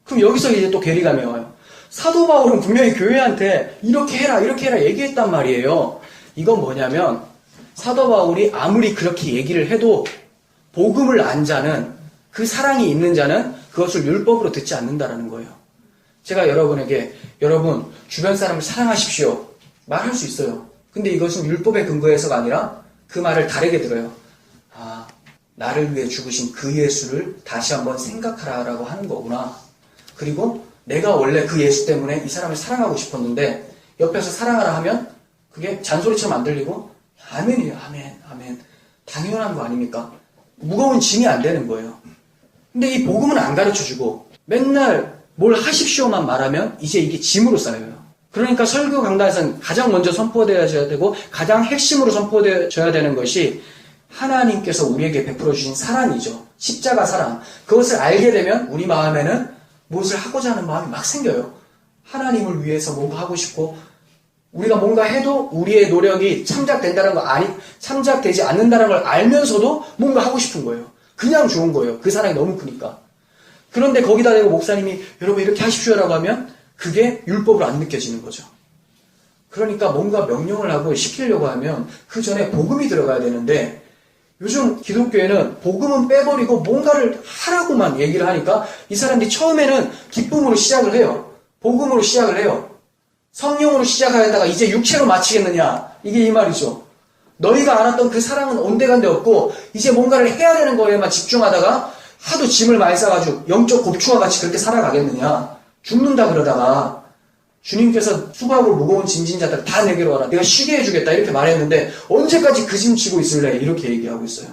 그럼 여기서 이제 또 괴리감이 와요. 사도 바울은 분명히 교회한테 이렇게 해라 얘기했단 말이에요. 이건 뭐냐면 사도 바울이 아무리 그렇게 얘기를 해도 복음을 안 자는 그 사랑이 있는 자는 그것을 율법으로 듣지 않는다라는 거예요. 제가 여러분에게 여러분 주변 사람을 사랑하십시오 말할 수 있어요. 근데 이것은 율법의 근거에서가 아니라 그 말을 다르게 들어요. 아, 나를 위해 죽으신 그 예수를 다시 한번 생각하라라고 하는 거구나. 그리고 내가 원래 그 예수 때문에 이 사람을 사랑하고 싶었는데 옆에서 사랑하라 하면 그게 잔소리처럼 안 들리고 아멘이에요. 아멘. 당연한 거 아닙니까? 무거운 짐이 안 되는 거예요. 근데 이 복음은 안 가르쳐주고 맨날 뭘 하십시오만 말하면 이제 이게 짐으로 쌓여요. 그러니까 설교 강단에서는 가장 먼저 선포되어야 되고 가장 핵심으로 선포되어야 되는 것이 하나님께서 우리에게 베풀어 주신 사랑이죠. 십자가 사랑. 그것을 알게 되면 우리 마음에는 무엇을 하고자 하는 마음이 막 생겨요. 하나님을 위해서 뭔가 하고 싶고 우리가 뭔가 해도 우리의 노력이 참작된다는 거 참작되지 않는다는 걸 알면서도 뭔가 하고 싶은 거예요. 그냥 좋은 거예요. 그 사랑이 너무 크니까. 그런데 거기다 대고 목사님이 여러분 이렇게 하십시오라고 하면 그게 율법으로 안 느껴지는 거죠. 그러니까 뭔가 명령을 하고 시키려고 하면 그 전에 복음이 들어가야 되는데 요즘 기독교에는 복음은 빼버리고 뭔가를 하라고만 얘기를 하니까 이 사람들이 처음에는 기쁨으로 시작을 해요. 복음으로 시작을 해요. 성령으로 시작하다가 이제 육체로 마치겠느냐. 이게 이 말이죠. 너희가 알았던 그 사랑은 온데간데 없고 이제 뭔가를 해야 되는 거에만 집중하다가 하도 짐을 많이 싸가지고 영적 곱추와 같이 그렇게 살아가겠느냐. 죽는다 그러다가 주님께서 수고하고 무거운 짐진 자들 다 내게로 와라. 내가 쉬게 해주겠다. 이렇게 말했는데 언제까지 그 짐 지고 있을래? 이렇게 얘기하고 있어요.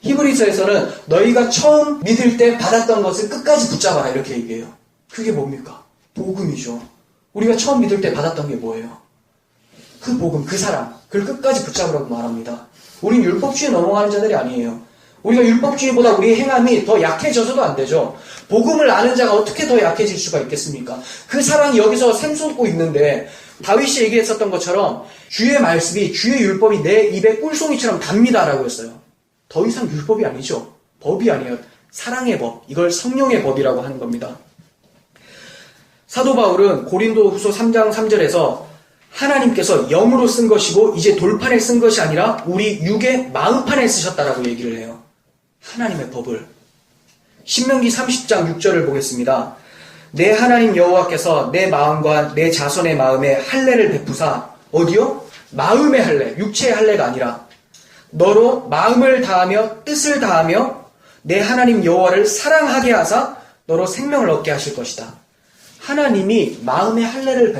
히브리서에서는 너희가 처음 믿을 때 받았던 것을 끝까지 붙잡아라. 이렇게 얘기해요. 그게 뭡니까? 복음이죠. 우리가 처음 믿을 때 받았던 게 뭐예요? 그 복음, 그 사랑. 그걸 끝까지 붙잡으라고 말합니다. 우린 율법주의에 넘어가는 자들이 아니에요. 우리가 율법주의보다 우리의 행함이 더 약해져서도 안 되죠. 복음을 아는 자가 어떻게 더 약해질 수가 있겠습니까? 그 사랑이 여기서 샘솟고 있는데 다윗이 얘기했었던 것처럼 주의 말씀이 주의 율법이 내 입에 꿀송이처럼 답니다라고 했어요. 더 이상 율법이 아니죠. 법이 아니에요. 사랑의 법. 이걸 성령의 법이라고 하는 겁니다. 사도 바울은 고린도후서 3장 3절에서 하나님께서 영으로 쓴 것이고 이제 돌판에 쓴 것이 아니라 우리 육의 마음판에 쓰셨다라고 얘기를 해요. 하나님의 법을. 신명기 30장 6절을 보겠습니다. 내 하나님 여호와께서 내 마음과 내 자손의 마음에 할례를 베푸사 어디요? 마음의 할례, 육체의 할례가 아니라 너로 마음을 다하며 뜻을 다하며 내 하나님 여호와를 사랑하게 하사 너로 생명을 얻게 하실 것이다. 하나님이 마음의 할례를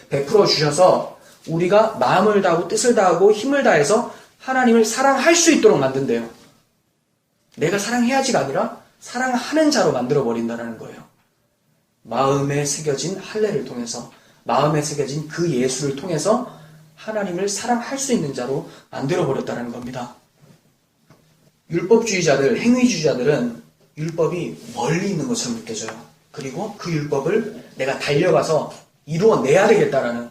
베풀어 주셔서 우리가 마음을 다하고 뜻을 다하고 힘을 다해서 하나님을 사랑할 수 있도록 만든대요. 내가 사랑해야지가 아니라 사랑하는 자로 만들어버린다는 거예요. 마음에 새겨진 할례를 통해서 마음에 새겨진 그 예수를 통해서 하나님을 사랑할 수 있는 자로 만들어버렸다는 겁니다. 율법주의자들, 행위주의자들은 율법이 멀리 있는 것처럼 느껴져요. 그리고 그 율법을 내가 달려가서 이루어내야 되겠다라는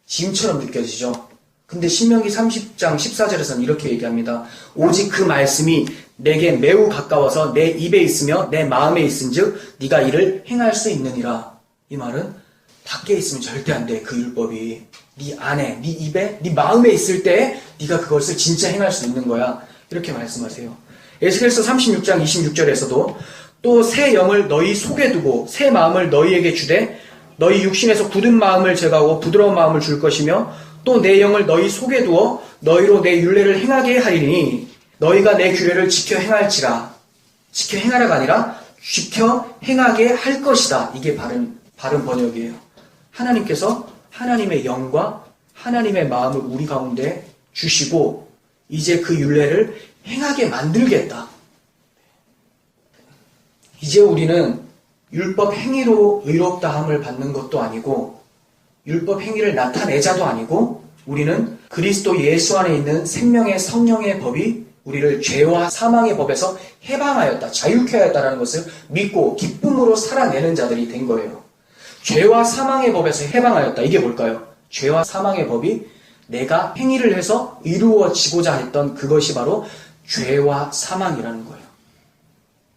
짐처럼 느껴지죠. 근데 신명기 30장 14절에서는 이렇게 얘기합니다. 오직 그 말씀이 내게 매우 가까워서 내 입에 있으며 내 마음에 있은즉 네가 이를 행할 수 있느니라. 이 말은 밖에 있으면 절대 안 돼. 그 율법이 네 안에, 네 입에, 네 마음에 있을 때 네가 그것을 진짜 행할 수 있는 거야. 이렇게 말씀하세요. 에스겔서 36장 26절에서도 또 새 영을 너희 속에 두고 새 마음을 너희에게 주되 너희 육신에서 굳은 마음을 제거하고 부드러운 마음을 줄 것이며 또 내 영을 너희 속에 두어 너희로 내 율례를 행하게 하리니 너희가 내 규례를 지켜 행할지라. 지켜 행하라가 아니라 지켜 행하게 할 것이다. 이게 바른 번역이에요. 하나님께서 하나님의 영과 하나님의 마음을 우리 가운데 주시고 이제 그 율례를 행하게 만들겠다. 이제 우리는 율법 행위로 의롭다함을 받는 것도 아니고 율법 행위를 나타내자도 아니고 우리는 그리스도 예수 안에 있는 생명의 성령의 법이 우리를 죄와 사망의 법에서 해방하였다, 자유케 하였다라는 것을 믿고 기쁨으로 살아내는 자들이 된 거예요. 죄와 사망의 법에서 해방하였다. 이게 뭘까요? 죄와 사망의 법이 내가 행위를 해서 이루어지고자 했던 그것이 바로 죄와 사망이라는 거예요.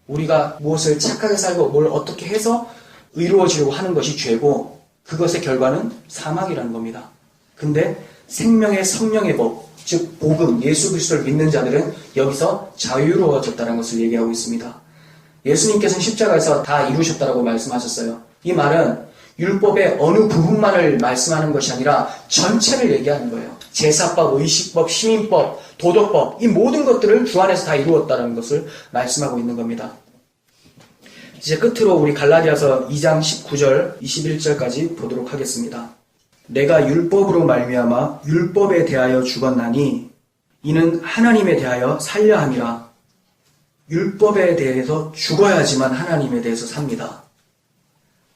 우리가 무엇을 착하게 살고 뭘 어떻게 해서 이루어지려고 하는 것이 죄고 그것의 결과는 사망이라는 겁니다. 근데 생명의 성령의 법, 즉 복음, 예수 그리스도를 믿는 자들은 여기서 자유로워졌다는 것을 얘기하고 있습니다. 예수님께서는 십자가에서 다 이루셨다고 말씀하셨어요. 이 말은 율법의 어느 부분만을 말씀하는 것이 아니라 전체를 얘기하는 거예요. 제사법, 의식법, 시민법, 도덕법, 이 모든 것들을 주 안에서 다 이루었다는 것을 말씀하고 있는 겁니다. 이제 끝으로 우리 갈라디아서 2장 19절, 21절까지 보도록 하겠습니다. 내가 율법으로 말미암아 율법에 대하여 죽었나니 이는 하나님에 대하여 살려 함이라. 율법에 대해서 죽어야지만 하나님에 대해서 삽니다.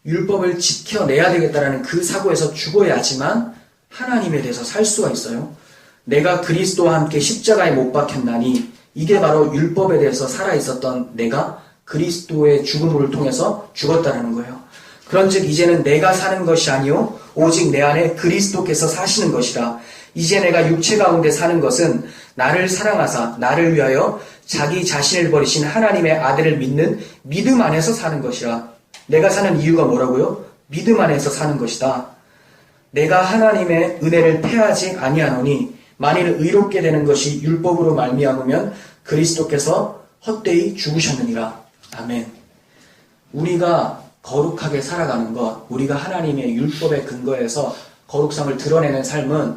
율법을 지켜내야 되겠다라는 그 사고에서 죽어야지만 하나님에 대해서 살 수가 있어요. 내가 그리스도와 함께 십자가에 못 박혔나니 이게 바로 율법에 대해서 살아있었던 내가 그리스도의 죽음을 통해서 죽었다는 거예요. 그런즉 이제는 내가 사는 것이 아니요 오직 내 안에 그리스도께서 사시는 것이라. 이제 내가 육체 가운데 사는 것은 나를 사랑하사 나를 위하여 자기 자신을 버리신 하나님의 아들을 믿는 믿음 안에서 사는 것이라. 내가 사는 이유가 뭐라고요? 믿음 안에서 사는 것이다. 내가 하나님의 은혜를 패하지 아니하노니 만일 의롭게 되는 것이 율법으로 말미암으면 그리스도께서 헛되이 죽으셨느니라. 아멘. 우리가 거룩하게 살아가는 것, 우리가 하나님의 율법의 근거에서 거룩성을 드러내는 삶은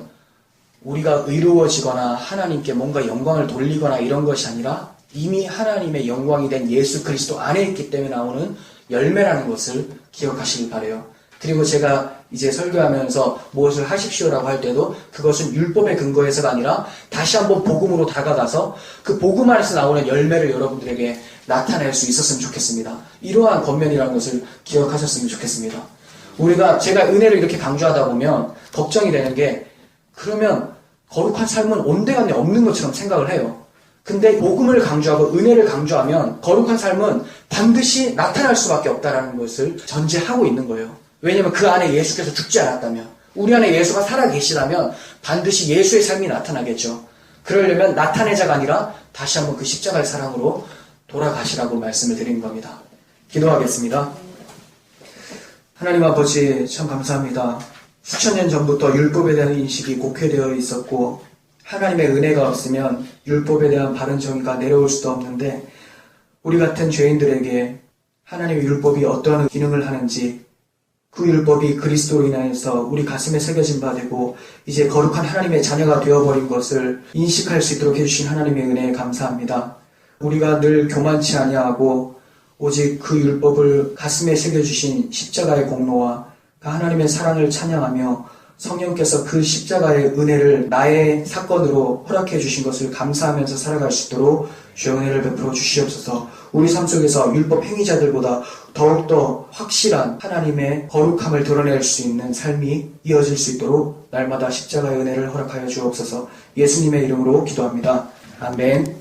우리가 의로워지거나 하나님께 뭔가 영광을 돌리거나 이런 것이 아니라 이미 하나님의 영광이 된 예수 그리스도 안에 있기 때문에 나오는 열매라는 것을 기억하시길 바라요. 그리고 제가 이제 설교하면서 무엇을 하십시오라고 할 때도 그것은 율법의 근거에서가 아니라 다시 한번 복음으로 다가가서 그 복음 안에서 나오는 열매를 여러분들에게 나타낼 수 있었으면 좋겠습니다. 이러한 권면이라는 것을 기억하셨으면 좋겠습니다. 제가 은혜를 이렇게 강조하다 보면 걱정이 되는 게 그러면 거룩한 삶은 온데간데 없는 것처럼 생각을 해요. 근데 복음을 강조하고 은혜를 강조하면 거룩한 삶은 반드시 나타날 수밖에 없다는 것을 전제하고 있는 거예요. 왜냐하면 그 안에 예수께서 죽지 않았다면, 우리 안에 예수가 살아계시다면 반드시 예수의 삶이 나타나겠죠. 그러려면 나타내자가 아니라 다시 한번 그 십자가의 사랑으로 돌아가시라고 말씀을 드리는 겁니다. 기도하겠습니다. 하나님 아버지 참 감사합니다. 수천 년 전부터 율법에 대한 인식이 곡해되어 있었고 하나님의 은혜가 없으면 율법에 대한 바른 정의가 내려올 수도 없는데 우리 같은 죄인들에게 하나님의 율법이 어떠한 기능을 하는지 그 율법이 그리스도로 인하여서 우리 가슴에 새겨진 바 되고 이제 거룩한 하나님의 자녀가 되어버린 것을 인식할 수 있도록 해주신 하나님의 은혜에 감사합니다. 우리가 늘 교만치 아니하고 오직 그 율법을 가슴에 새겨주신 십자가의 공로와 그 하나님의 사랑을 찬양하며 성령께서 그 십자가의 은혜를 나의 사건으로 허락해 주신 것을 감사하면서 살아갈 수 있도록 주의 은혜를 베풀어 주시옵소서. 우리 삶 속에서 율법 행위자들보다 더욱더 확실한 하나님의 거룩함을 드러낼 수 있는 삶이 이어질 수 있도록 날마다 십자가의 은혜를 허락하여 주옵소서. 예수님의 이름으로 기도합니다. 아멘.